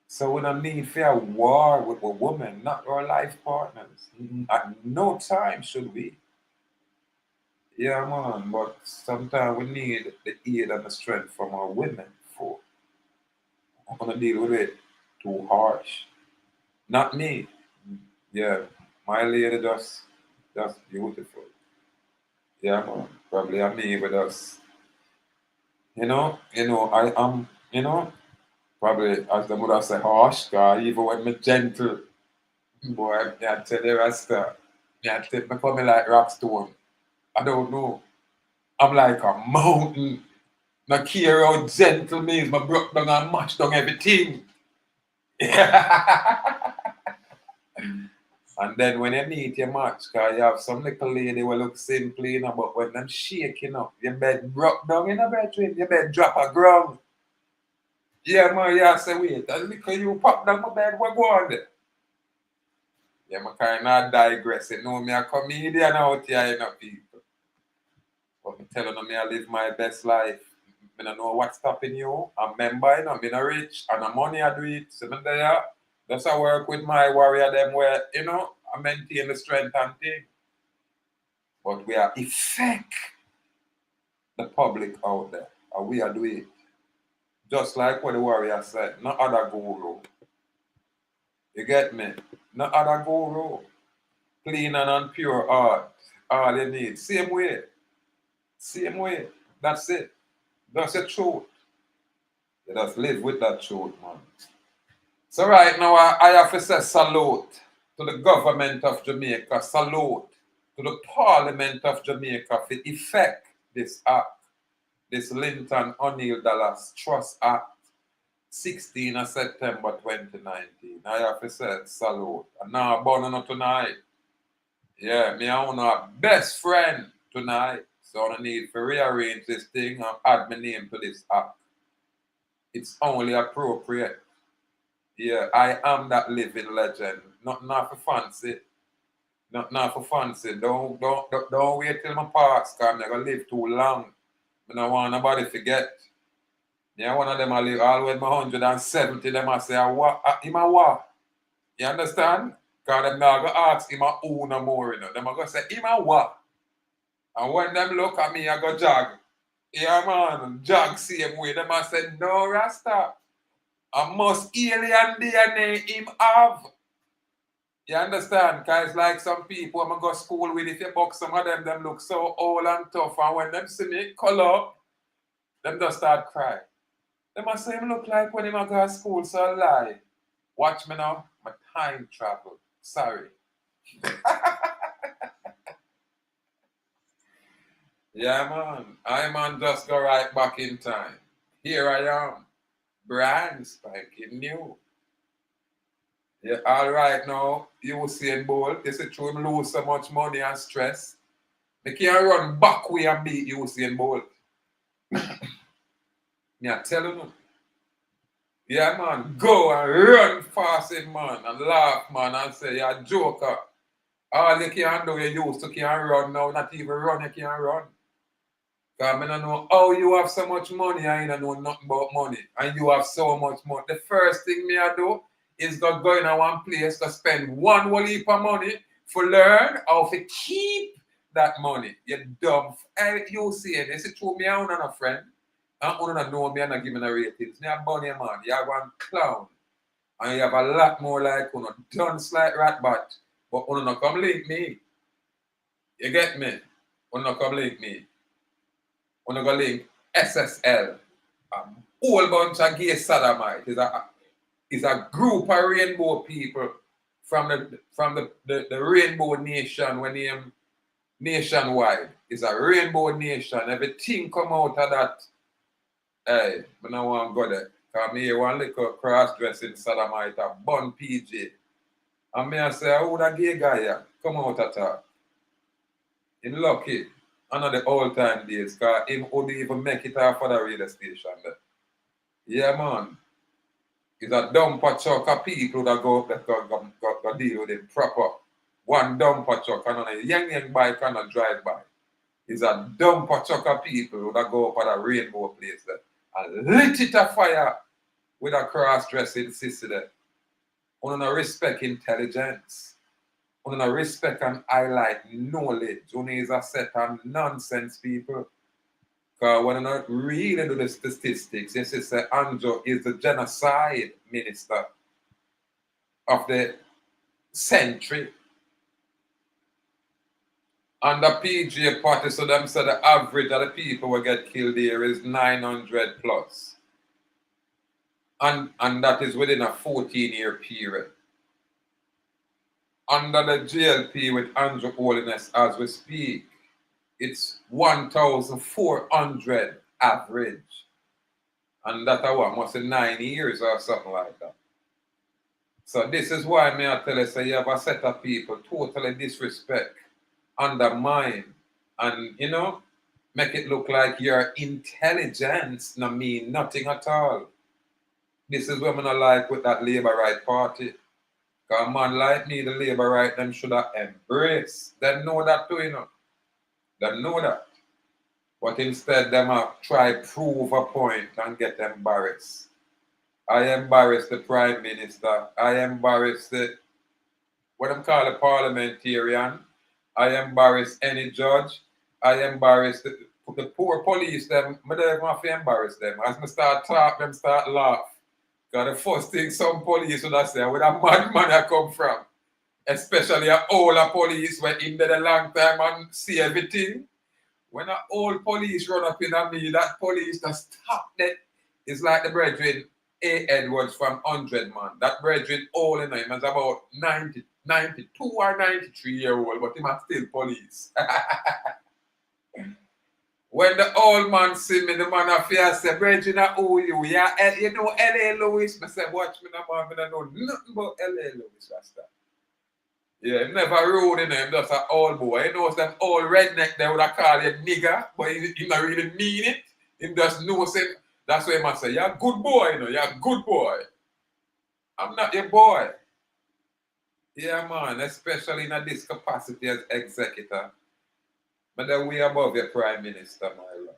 So we don't need for a war with a woman, not our life partners. At no time should we. Yeah, man, but sometimes we need the aid and the strength from our women for. I'm gonna deal with it too harsh. Not me. Yeah, my lady just beautiful. Yeah, man. Probably a me with us. I am, probably as the mother say harsh, cause even when me gentle, boy, I tell the rasta, I tell me coming like rockstone. I don't know. I'm like a mountain. I care how gentle means, I broke down and mashed down everything. And then when you meet your match, because you have some little lady will look simple, but when them shaking up, your bed broke down in a bedroom, your bed drop a ground. Yeah, man, you say, wait, a little you pop down my bed, what go on there? Yeah, I kind of digress. You know me a comedian out here, people. But me telling them I live my best life. I don't know what's stopping you. I'm member, I'm not rich, and the money I do it. So I'm there. Just I work with my warrior them where, I maintain the strength and thing. But we are affect the public out there. And we are doing it. Just like what the warrior said, no other guru. You get me? No other guru. Clean and pure heart. All you need. Same way. Same way. That's it. That's the truth. You just live with that truth, man. So right now, I have to say salute to the government of Jamaica, salute to the Parliament of Jamaica for effect this act, this Linton-Oneil Trust Act, 16 of September 2019. I have to say salute. And now, born on tonight, yeah, me and our best friend tonight, so I need to rearrange this thing and add my name to this act. It's only appropriate. Yeah, I am that living legend. Not for fancy. Not for fancy. Don't wait till my pass, because I'm not gonna live too long. I don't want nobody to forget. Yeah, one of them I live always my 170, them I say, what? Him a what? You understand? Because them not going to ask him a who no more, you know. Them are going to say, him a what? And when them look at me, I go jog. Yeah, man, jog same way. Them I say, no, Rasta. I must alien DNA him have. You understand? Because it's like some people I'm going to go school with, if you box some of them look so old and tough. And when them see me call up, them just start crying. Them I say him look like when him a go to school, so I lie. Watch me now, my time travel. Sorry. Yeah, man. I just go right back in time. Here I am. Brand spanking new. Yeah, all right now. Usain Bolt. They say through him lose so much money and stress. They can't run back way and beat Usain Bolt. Yeah, telling you. Yeah, man. Go and run fast, man. And laugh, man. And say, you're a joker. All you can do, you used to can't run now. Not even run, you can't run. Because I don't know how you have so much money and I don't know nothing about money. And you have so much money. The first thing me I do is go in one place to spend one whole heap of money for learn how to keep that money. You dumb. You see it. They say, true, me I don't know a friend. And you don't know me and not give me no ratings. Me a bunny man. You have one clown. And you have a lot more like you know, dunce like rat bat. But you don't come link me. You get me? You don't come link me. You don't go link SSL. A whole bunch of gay sodomite. It's a group of rainbow people from the rainbow nation when they nationwide. It's a rainbow nation. Everything come out of that. Hey, I don't want to go there. Because I hear one little cross-dressing sodomite, a bun PJ. And me I say, who that gay guy here? Come out at all. Him lucky. Another old time days, because him would even make it off of the radio station there. Yeah, man. It's a dumper truck of people that go deal with it proper. One dumper truck and on a young bike and a drive by. It's a dumper truck of people that go up at a rainbow place there. And lit it afire with a cross-dressing sister there. You don't respect intelligence. You don't respect and highlight knowledge. You is a set of nonsense people. Because when you not really do the statistics, yes, it's Andrew is the genocide minister of the century. And the PJ party, so them say the average of the people who get killed here is 900 plus. And that is within a 14-year period. Under the GLP with Andrew Holiness as we speak, it's 1,400 average. And that must be 9 years or something like that. So this is why me I tell you, say you have a set of people totally disrespect, undermine, and you know, make it look like your intelligence no mean nothing at all. This is what I don't like with that Labour Right Party. Because a man like me, the Labour Right, them should have embraced. They know that too, you know. They know that. But instead, them have try prove a point and get embarrassed. I embarrassed the Prime Minister. I embarrassed the, what them call a parliamentarian. I embarrassed any judge. I embarrassed the poor police. Them, I don't even have to embarrass them. As I start talk, them start laugh. Because the first thing some police would say, where that madman I come from. Especially an older police where in there a long time and see everything. When an old police run up in on me, that police just stop that. It's like the brethren A. Edwards from 100 man. That brethren old in him is about 92 or 93 year old, but he is still police. When the old man see me, the man of fear say, brethren, who you? Yeah, you know L.A. Lewis? I said, watch me, no man, I don't know nothing about L.A. Lewis, Rasta. Yeah, he never rode in him, just an old boy. He knows them old redneck they would have called you nigger, but he not really mean it. He just knows it. That's why he must say, you're a good boy, you know, you're a good boy. I'm not your boy. Yeah, man, especially in this capacity as executor. But then we above your prime minister, my lord.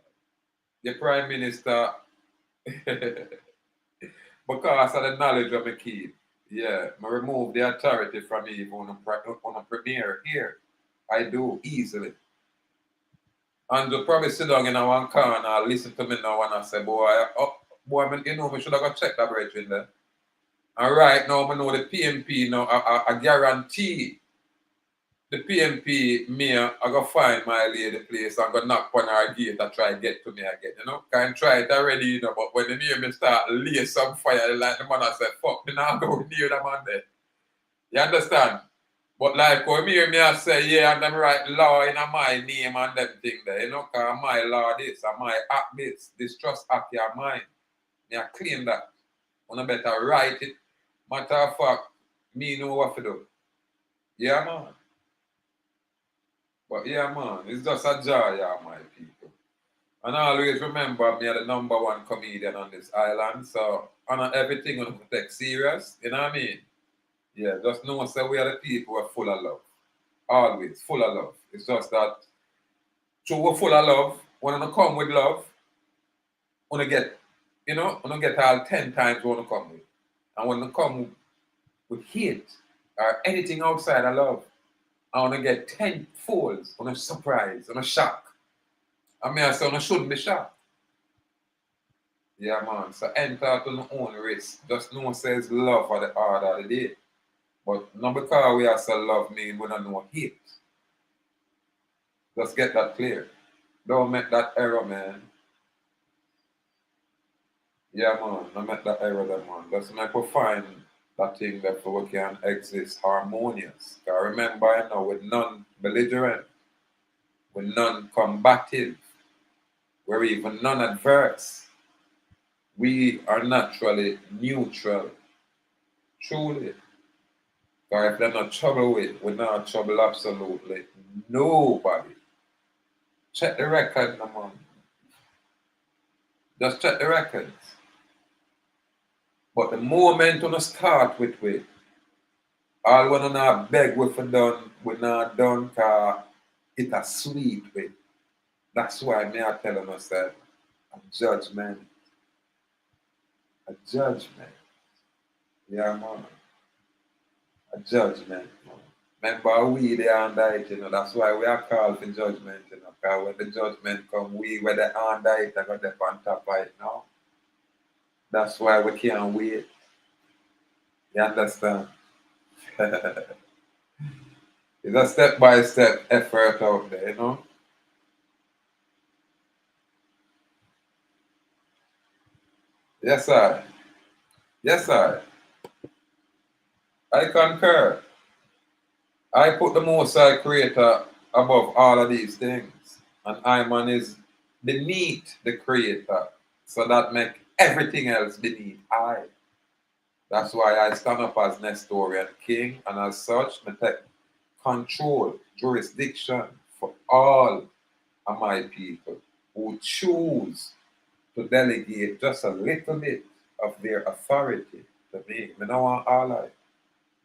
Your prime minister, because of the knowledge of me keep, yeah, I remove the authority from me on a premier here. I do easily. And they'll probably sit down in one corner and listen to me now and I say, boy, you know, me should have got check that bridge in there. And right now, I know the PMP now, I guarantee the PMP, me, I go find my lady place and go knock on her gate and try to get to me again, you know? Can try it already, you know, but when they hear me start lay some fire, like the man I said, fuck, me now go near the man there. You understand? But like when me I say, yeah, and them write law in my name and them thing there, you know, because my law this, and my act this trust act your mine. Me I claim that. I better write it. Matter of fact, me know what to do. Yeah, man. But yeah, man, it's just a joy, yeah, my people. And I always remember me the #1 comedian on this island, so I know everything on the take serious, you know what I mean? Yeah, just know say we are the people who are full of love. Always full of love. It's just that through we're full of love, when I come with love, when I get, you know, when I get all 10 times what I come with. And when I come with hate or anything outside of love, I want to get 10 folds on a surprise, on a shock. I mean, I say, I shouldn't be shocked. Yeah, man. So enter to the own risk. Just know says love for the order of the day. But not because we are so love mean we don't know hate. Just get that clear. Don't make that error, man. Yeah, man. Don't make that error, there, man. Just make we find that thing that we can exist harmonious. Because remember, you know, with non-belligerent, with non-combative, we're even non-adverse. We are naturally neutral. Truly. Because if they're not trouble with, we're not trouble absolutely nobody. Check the record, no man. Just check the records. But the moment you start with we, all when you not beg we for done, we not done because it's a sweet way. That's why me I tell you that a judgment. A judgment. Yeah, man. A judgment, man. Remember, we there under it, you know, that's why we are called for judgment, you know, because when the judgment come, we were the under it and got the on top of it now. That's why we can't wait. You understand? It's a step-by-step effort out there, you know? Yes, sir. Yes, sir. I concur. I put the Most High Creator above all of these things. And I man is beneath the Creator. So that make everything else beneath I. That's why I stand up as Nestorian king, and as such, I take control, jurisdiction for all of my people who choose to delegate just a little bit of their authority to me. I don't want all of it.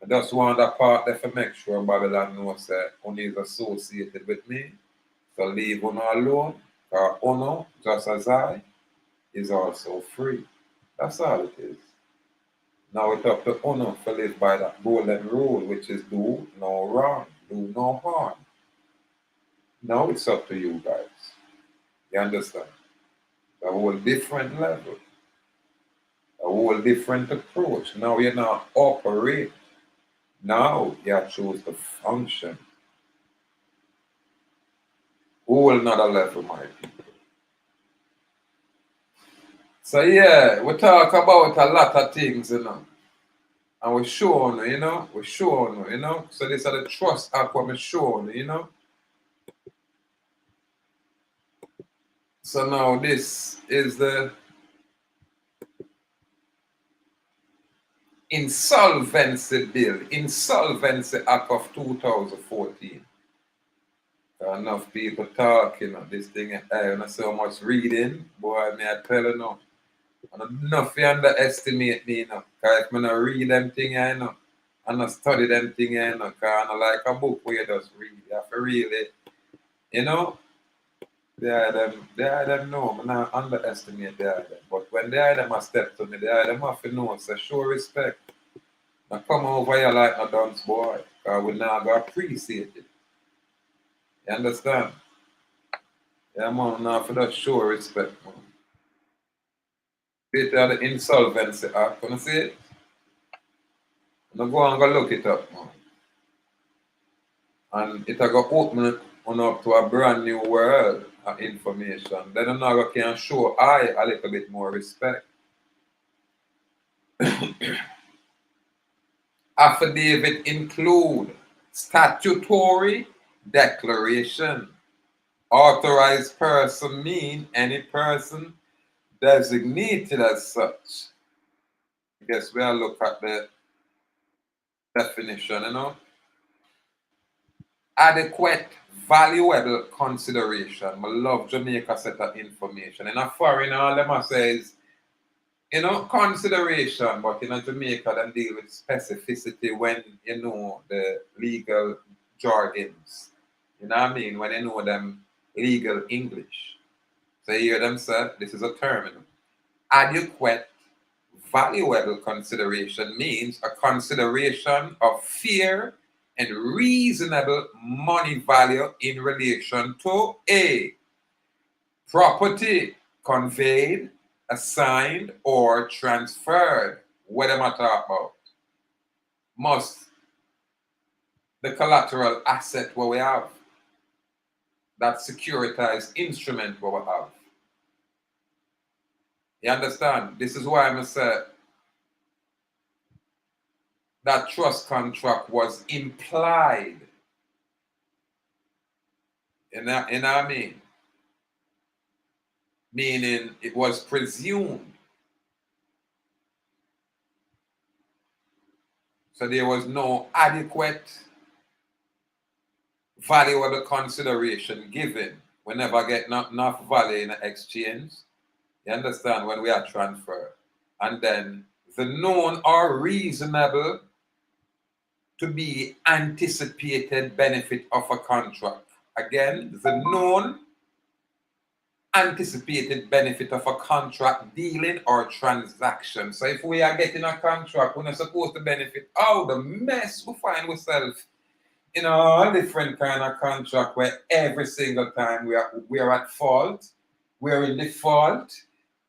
I just want that part there to make sure Babylon knows that one is associated with me. So leave one alone, because honor, just as I, is also free. That's all it is. Now it's up to honor to live by that golden rule, which is do no wrong, do no harm. Now it's up to you guys. You understand? A whole different level, a whole different approach. Now you're not operate. Now you choose to function. Whole another level, my people. So yeah, we talk about a lot of things, you know. And we're showing, you know, we're showing, you know. So this is the trust act what we're showing, you know. So now this is the Insolvency Bill, Insolvency Act of 2014. Enough people talking, you know, this thing, I don't so much reading, boy, may I tell you now. And enough you underestimate me, you know. Because if I not read them things, you know, and not study them things, you know, because I not like a book where you just read. You have to really, you know, they are them know. I not underestimate they are them. But when they are them a step to me, they are them have to know, so show respect. Now come over here like a dance boy, because we now go appreciate it. You understand? Yeah, man, now for that show respect, man. It the Insolvency Act, can you see it? Now go and go look it up, man. And it go open on up to a brand new world of information. Then you now can show I a little bit more respect. Affidavit include statutory declaration. Authorized person mean any person designated as such. I guess we'll look at the definition, you know. Adequate, valuable consideration. I love Jamaica set of information. In a foreign, all them says, you know, consideration, but in Jamaica, they deal with specificity when you know the legal jargons. You know what I mean? When you know them legal English. So you hear them say, this is a term. You know. Adequate, valuable consideration means a consideration of fair and reasonable money value in relation to a property conveyed, assigned, or transferred. What am I talking about? Must the collateral asset what we have, that securitized instrument what we have. You understand? This is why I'm say that trust contract was implied. You know what I mean? Meaning it was presumed. So there was no adequate, valuable consideration given. We never get enough value in the exchange. You understand? When we are transferred. And then the known or reasonable to be anticipated benefit of a contract. Again, the known anticipated benefit of a contract dealing or transaction. So if we are getting a contract, we're not supposed to benefit. Oh, the mess we find ourselves in a different kind of contract where every single time we are at fault, we are in default,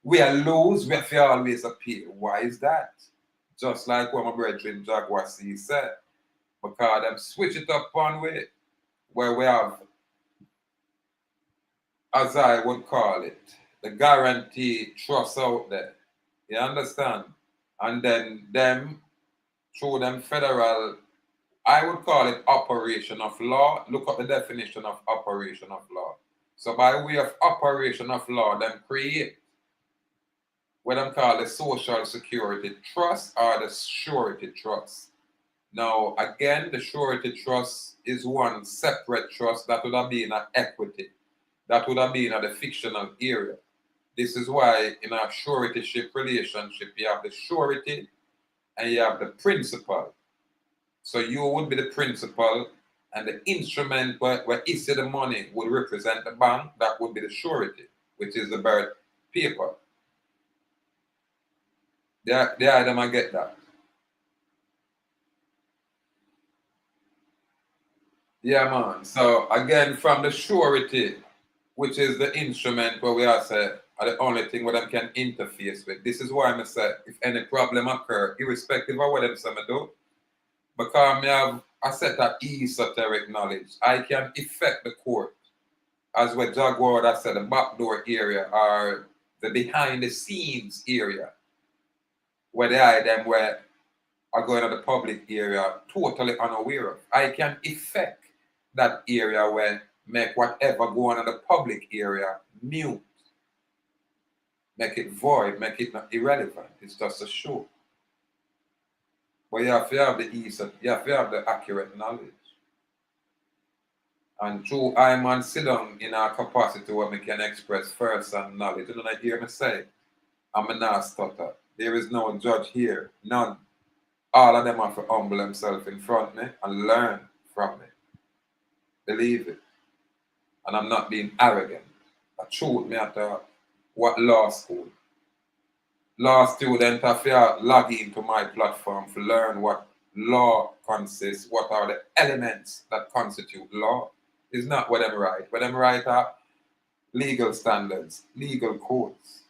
we are lose, we have to always appeal. Why is that? Just like what my brethren Jaguar C said. Because them switch it up one way where we have, as I would call it, the guarantee trust out there. You understand? And then them, through them federal, I would call it operation of law. Look up the definition of operation of law. So by way of operation of law, them create what them call the social security trust or the surety trust. Now, again, the surety trust is one separate trust that would have been an equity. That would have been at the fictional area. This is why in a suretyship relationship, you have the surety and you have the principal. So you would be the principal and the instrument where issue the money would represent the bank. That would be the surety, which is the birth paper. The item I get that. Yeah, man. So again, from the surety, which is the instrument where we are say are the only thing where them can interface with. This is why I say if any problem occur, irrespective of what them say me do, because I have a set of esoteric knowledge, I can affect the court. As what Jaguar that said, the backdoor area or the behind the scenes area, where they are them where are going to the public area totally unaware of. I can affect that area where make whatever go on in the public area mute, make it void, make it not irrelevant. It's just a show. But you have to have you have to have the accurate knowledge. And through I man sit down in our capacity where we can express first and knowledge. You know, I hear me say, I'm not stutter. There is no judge here. None. All of them have to humble themselves in front of me and learn from me. Believe it. And I'm not being arrogant. I truth me at what law school. Law student have to log into my platform to learn what law consists, what are the elements that constitute law. It's not what them write. What them write are legal standards, legal codes,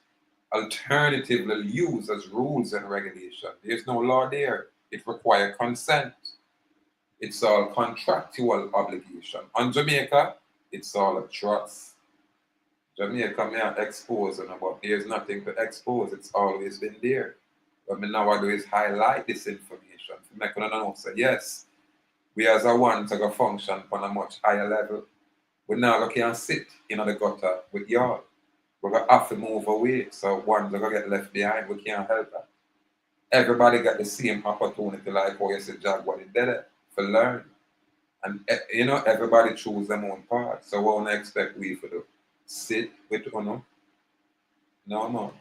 alternatively used as rules and regulation. There's no law there. It requires consent. It's all contractual obligation. On Jamaica, it's all a trust. Jamaica may have exposed, but there's nothing to expose. It's always been there. What me now do is highlight this information to make you know. So yes, we as a one to go function on a much higher level. We now can sit in the gutter with y'all. We're gonna have to move away. So one's gonna get left behind. We can't help that. Everybody got the same opportunity, like how you said, Jack, what it did it for learn. And everybody choose their own part. So what we expect we to do? Sit with no, no.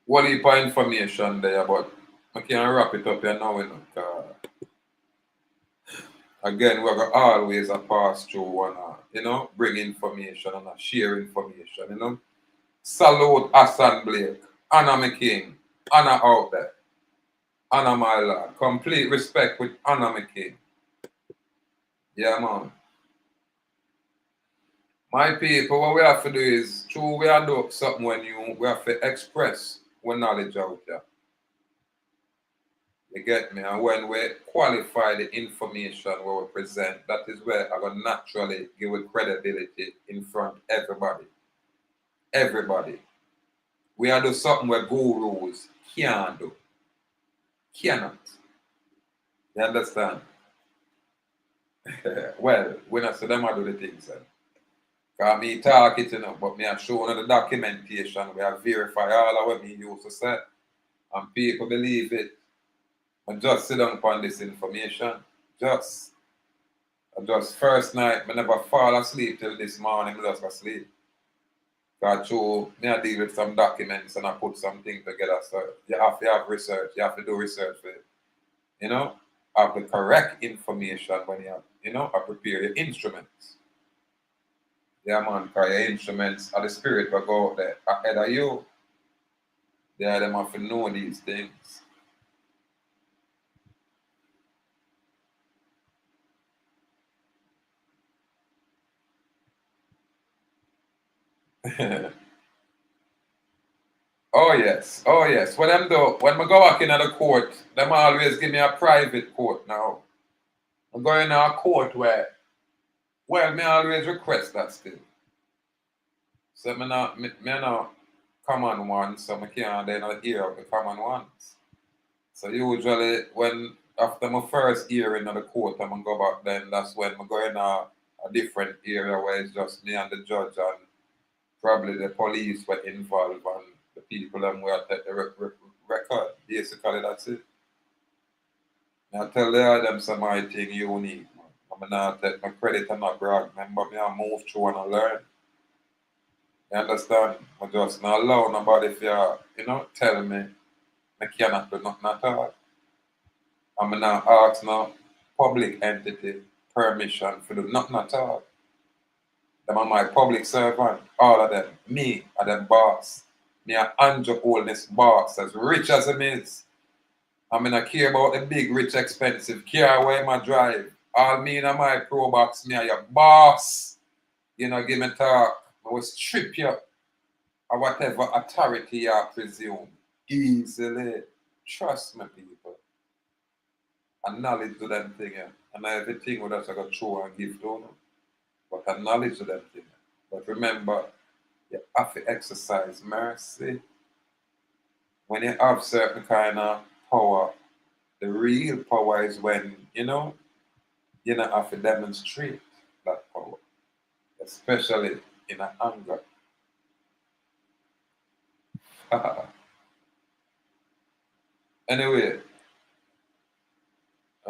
What heap of information there, but I can wrap it up here now. Again, we're going to always pass through and bring information and share information. Salute Assent Blake, Anna my king, Anna out there, Anna my lord. Complete respect with Anna my king. Yeah, man. My people, what we have to do is, through we are doing something we have to express our knowledge out there. You get me? And when we qualify the information we present, that is where I will naturally give it credibility in front of everybody. Everybody. We are doing something where gurus can't do. Cannot. You understand? Well, when I say them I do the things. Because me talk it, but me I show the documentation where I verify all of what me used to say. And people believe it. And just sit down upon this information. Just first night, I never fall asleep till this morning, I just asleep. Because me I deal with some documents and I put something together. So you have to have research. You have to do research for it. Have the correct information when I prepare your instruments. Yeah, man, because your instruments are the spirit that go out there ahead of you. Yeah, them have to know these things. Oh yes. What them do, when I go back into the court, them always give me a private court now. I'm going to a court where, well, me always request that still. So me not common ones, so I can't then hear of the common ones. So usually when after my first year in the court, I'm gonna go back then, that's when I go in a different area where it's just me and the judge and probably the police were involved and the people them were take the record. Basically that's it. I tell them some my thing unique, man. I'm not take my credit and not brag, man, but me I move through and I learn. You understand? I just not allow nobody if tell me I cannot do nothing at all. I'm not ask no public entity permission for do nothing at all. Them are my public servant, all of them. Me are them boss. Me a Andrew oldest boss, as rich as him is. I mean I care about the big, rich, expensive car where I drive. All me in my pro box, me are your boss. Give me talk. I will strip you or whatever authority you presume. Easily. Trust me, people. And knowledge to them thing. And everything with us I go through and give to them. But acknowledge to them thing. But remember, you have to exercise mercy. When you have certain kind of power, the real power is when, you don't have to demonstrate that power. Especially in an anger. Anyway,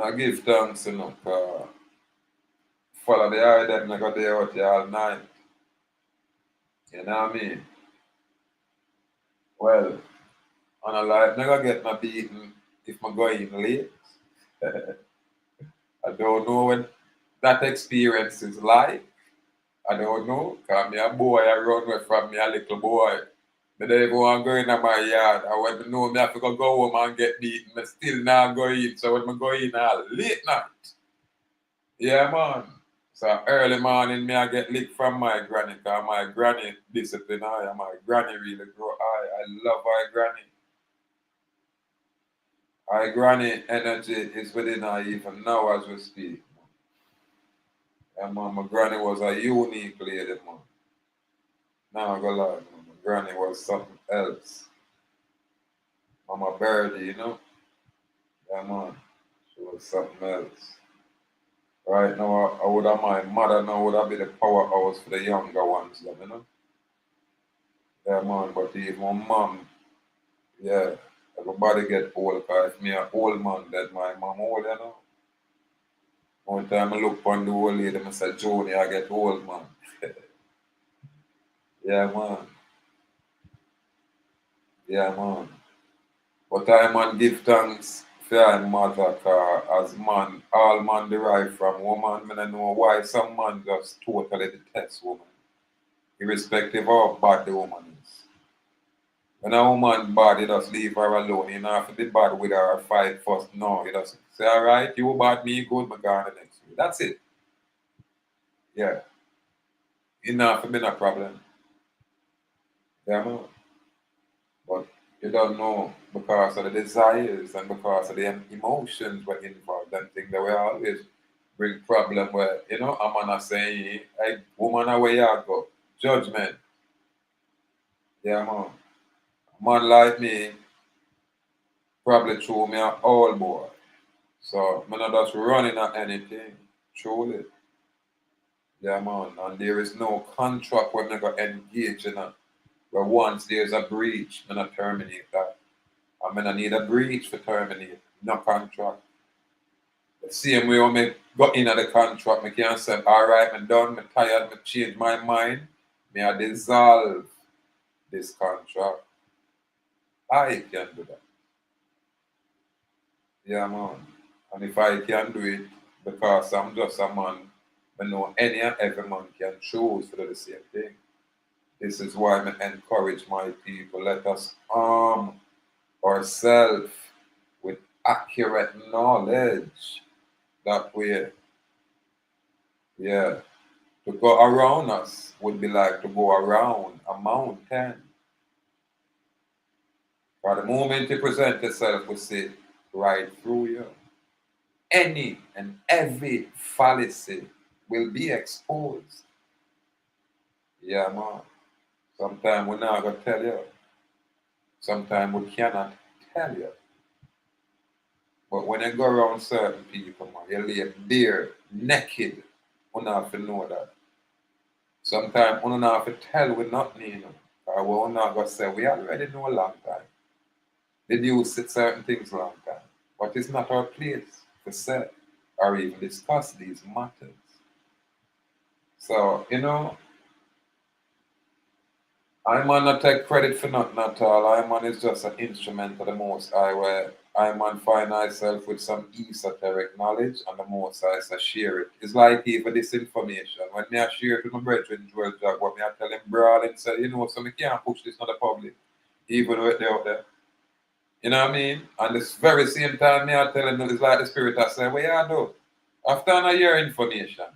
I give thanks, follow the eye them, I got there out there all night. You know what I mean? Well, on a life, never get my beaten if I go in late. I don't know what that experience is like. I don't know, because me a boy, I run away from me a little boy. Me don't even want to go in my yard. And when I know me have to go home and get beaten, I still not go in. So when I go in late night, yeah man. So early morning, me I get licked from my granny, because my granny discipline I, and my granny really grow I love my granny. My granny energy is within her even now as we speak. Yeah, man, my granny was a unique lady, man. Now I go lie, man. My granny was something else. Mama Birdie, you know? Yeah, man. She was something else. Right now, I would have my mother now would have been the powerhouse for the younger ones, them, you know? Yeah, man, but even my mom, yeah, everybody get old, because if me an old man, that my mom old, you know? One time I look on the old lady, I say, Joni, I get old, man. Yeah, man. Yeah, man. But I man give thanks for our mother, cause as man, all man derive from woman. I don't know why some man just totally detest woman, irrespective of how bad the woman is. When a woman bad, you just leave her alone. You don't have to be bad with her or fight first. No, you just say, all right, you bad, me good, me gone the next week. That's it. Yeah. You don't have to be no problem. Yeah, man. But you don't know because of the desires and because of the emotions were involved and things that will always bring problem where, you know, a man are saying, hey, woman, where you go? Judgment. Yeah, man. A man like me probably threw me an old boy. So I'm not just running at anything. Truly. Yeah, man. And there is no contract where I'm going to engage in it. But once there's a breach, I'm going to terminate that. I'm going to need a breach to terminate, no contract. The same way when I got in at the contract, I can say, all right, I'm done, I'm tired, I change my mind, I dissolve this contract. I can do that. Yeah, man. And if I can do it, because I'm just a man, I know any and every man can choose to do the same thing. This is why I encourage my people. Let us arm ourselves with accurate knowledge. That way, yeah. To go around us would be like to go around a mountain. For the moment you present yourself, we see right through you. Any and every fallacy will be exposed. Yeah, man. Sometimes we're not going to tell you. Sometimes we cannot tell you. But when you go around certain people, man, you lay bare, naked, we not have to know that. Sometimes we don't have to tell we not need them. Or we're not going to say we already know a long time. They do certain things long time. But it's not our place to say or even discuss these matters. So, you know, I man not take credit for nothing at all. I man is just an instrument of the Most High where I man find myself with some esoteric knowledge and the Most High say share it. It's like even this information. When me I share it with my brethren Joel Jack, what me I tell him broad and say, you know, so me can't push this on the public, even though they're out there. You know what I mean? And this very same time, me I tell him it's like the spirit I say, what you do? After I hear information,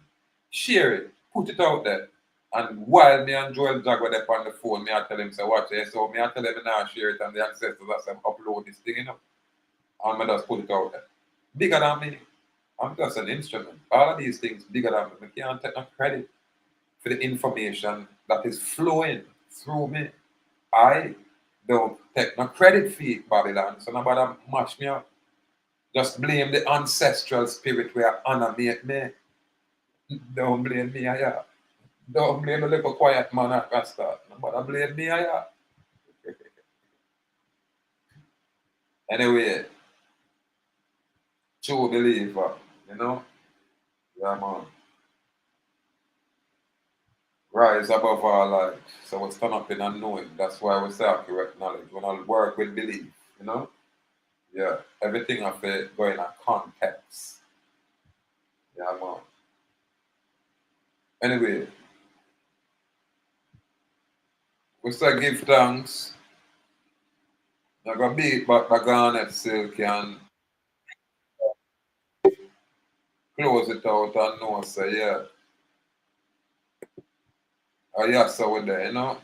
share it, put it out there. And while me and Joel Jack were there on the phone, me I tell him, say, watch it. So me I tell him now share it and the ancestors I say upload this thing, you know. And me just put it out there. Bigger than me. I'm just an instrument. All of these things bigger than me. I can't take no credit for the information that is flowing through me. I don't take no credit for it, Babylon. So nobody mash me up. Just blame the ancestral spirit where animate me. Don't blame me, yeah. Don't blame the little quiet man at Rasta. Nobody blame me, yeah. Anyway, true believer, you know? Yeah, man. Rise above our life. So we stand up in unknowing. That's why we say accurate knowledge. We don't work with belief, you know? Yeah, everything of it going in context. Yeah, man. Anyway, we still give thanks. I'm going to beat back the garnet silk and close it out and know, say, yeah. Yes, so we're there, you know?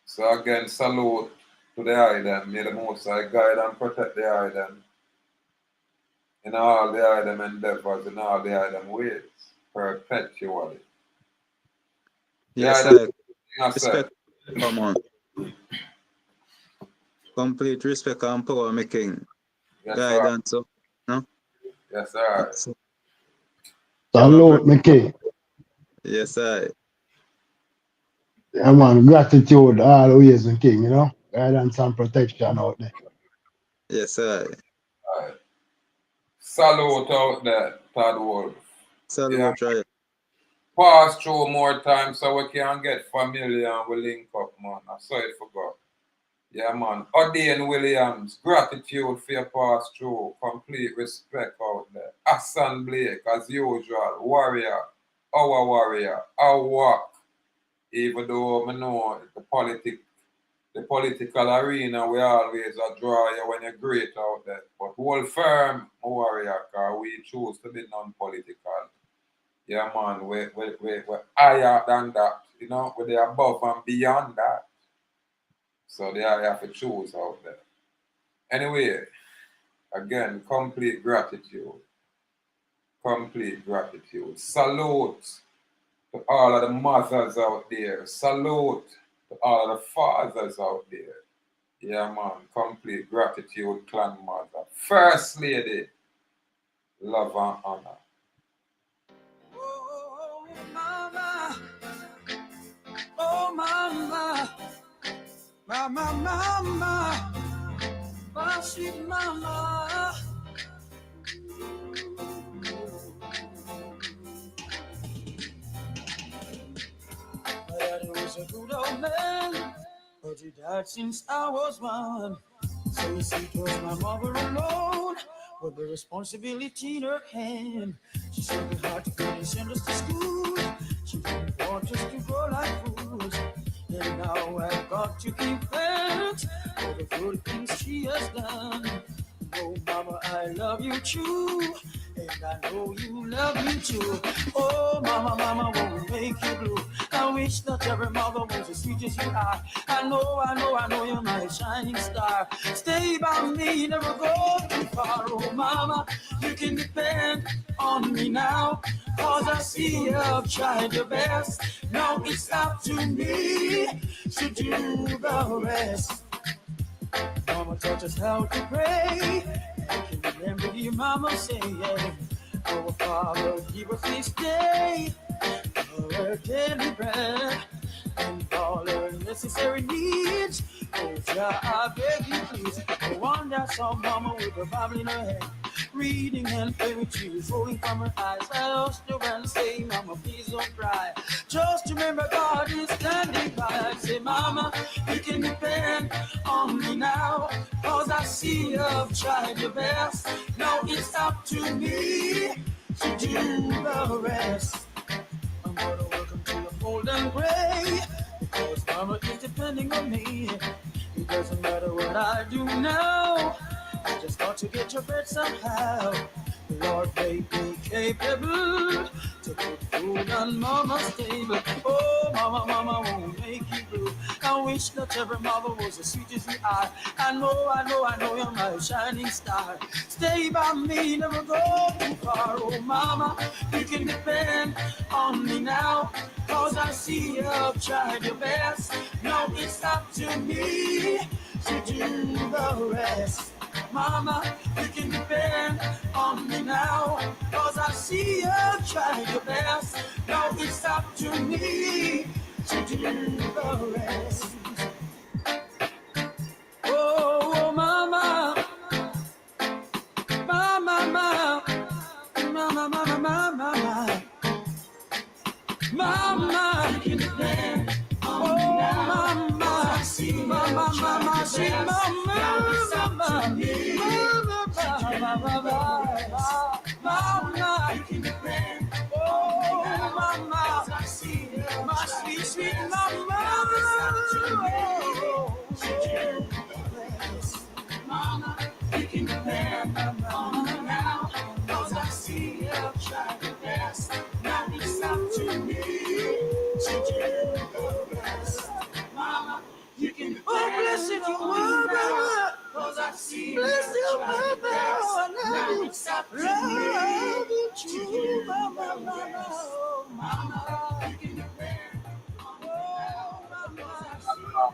So again, salute to the item. May the Most High guide and protect the item in all the item endeavors, in all the item ways, perpetually. Yes, The I respect. Come on. Complete respect and power making guidance. So, no? Yes, sir. Salute, me king. Yes, I. Yeah, man, gratitude always, me king, you know? Guidance and protection out there. Yes, I. Right. Salute out there, Todd Wolf. Salute, right? Pass through more time so we can get familiar and we link up, man. I saw it forgot. Yeah, man. Odin Williams, gratitude for your pass through. Complete respect out there. Assent Blake, as usual. Warrior. Our warrior. Our work. Even though I know the political arena, we always a draw you when you're great out there. But hold firm, my warrior, because we choose to be non-political. Yeah, man, we're higher than that. You know, we're above and beyond that. So they have to choose out there. Anyway, again, complete gratitude. Complete gratitude. Salute to all of the mothers out there. Salute to all of the fathers out there. Yeah, man. Complete gratitude, clan mother. First lady, love and honor. Oh, mama. Oh, mama. Mama, mama. My sweet mama. My daddy was a good old man, but he died since I was one. So you see, it was my mother alone with the responsibility in her hand. She said it hard to go and send us to school. She didn't want us to grow like fools. And now I've got to give thanks for the good things she has done. Oh, mama, I love you true, and I know you love me too. Oh, mama, mama, won't make you blue. I wish that every mother was as sweet as you are. I know you're my shining star. Stay by me, never go too far. Oh, mama, you can depend on me now, 'cause I see you've tried your best. Now it's up to me to do the rest. Mama taught us how to pray. I can remember your mama saying, our Father, give us this day our daily bread and all our necessary needs. Oh, Jah, I beg you please. No wonder I saw mama with her Bible in her hand, reading and playing with tears rolling from her eyes. I asked her and say, mama, please don't cry. Just remember God is standing by. I say, mama, you can depend on me now, 'cause I see you've tried your best. Now it's up to me to do the rest. I'm gonna welcome to the old and gray, because mama is depending on me. It doesn't matter what I do now, I just got to get your bread somehow. The Lord made me capable to put food on mama's table. Oh, mama, mama won't make you blue. I wish that every mother was as sweet as you are. I know you're my shining star. Stay by me, never go too far. Oh, mama, you can depend on me now, 'cause I see you've tried your best. Now it's up to me to do the rest. Mama, you can depend on me now, 'cause I see you try your best. Now it's up to me to do the rest. Oh, mama, mama, mama, mama, mama, mama, mama, you can depend on me now. Mama, mama, mama, sweet mama, oh mama, my sweet mama, mama, you can depend on me now, 'cause I see you try your best. Now it's up to me to do the best. Mama, you can depend on me now, 'cause I see you try your best. Now it's up to me to do the best. Mama, you can depend on me now, 'cause I see you.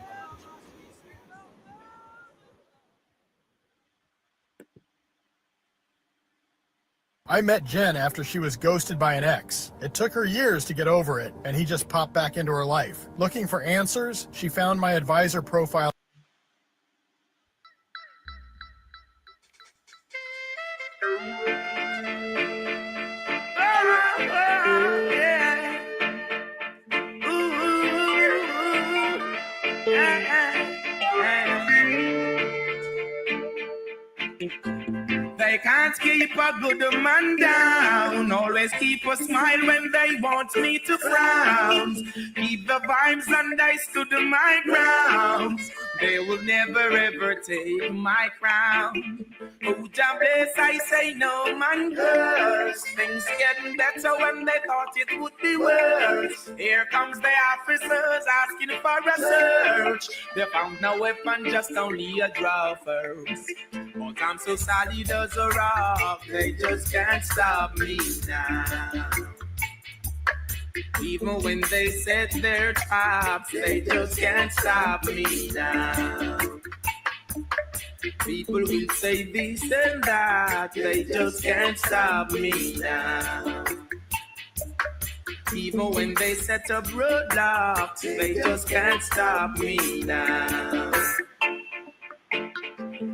I met Jen after she was ghosted by an ex. It took her years to get over it, and he just popped back into her life. Looking for answers, she found my advisor profile. They can't keep a good man down. Always keep a smile when they want me to frown. Keep the vibes and I stood my ground. They will never ever take my crown. Oh, God bless, I say no man curse. Things getting better when they thought it would be worse. Here comes the officers asking for a search. They found no weapon, just only a draw first. But I'm so solid as a rock, they just can't stop me now. Even when they set their traps, they just can't stop me now. People will say this and that, they just can't stop me now. Even when they set up roadblocks, they just can't stop me now.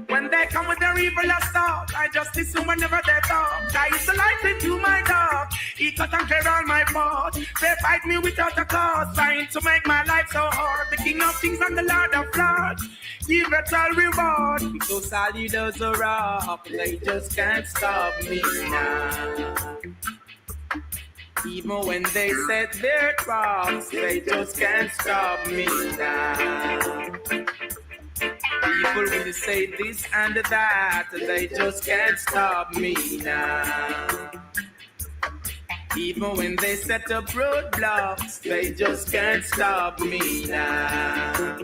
When they come with their evil thought, I just listen whenever they talk. I is the light into my dark. He cut and clear all my fault. They fight me without a cause, trying to make my life so hard. The King of Kings and the Lord of Lords, give it all reward. I'm so solid as a rock, they just can't stop me now. Even when they set their traps, they just can't stop me now. People will say this and that, they just can't stop me now. Even when they set up roadblocks, they just can't stop me now.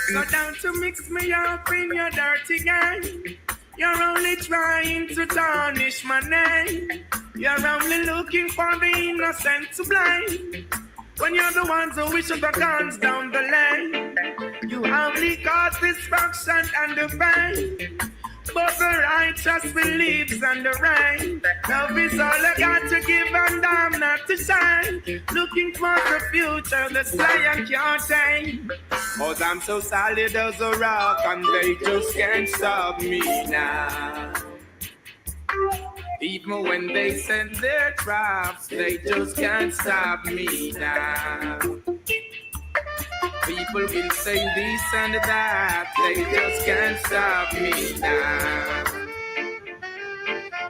So don't you mix me up in your dirty game. You're only trying to tarnish my name. You're only looking for the innocent to blame. When you're the ones who wish the guns down the lane, you only cause destruction and the pain. But the righteous believes in the rain. Love is all I got to give and I'm not to shine. Looking for the future, the sky can't tame. Cause I'm so solid as a rock and they just can't stop me now. Even when they send their traps, they just can't stop me now. People will say this and that, they just can't stop me now.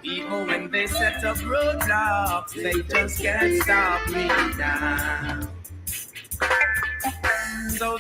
Even when they set up roadblocks, they just can't stop me now. So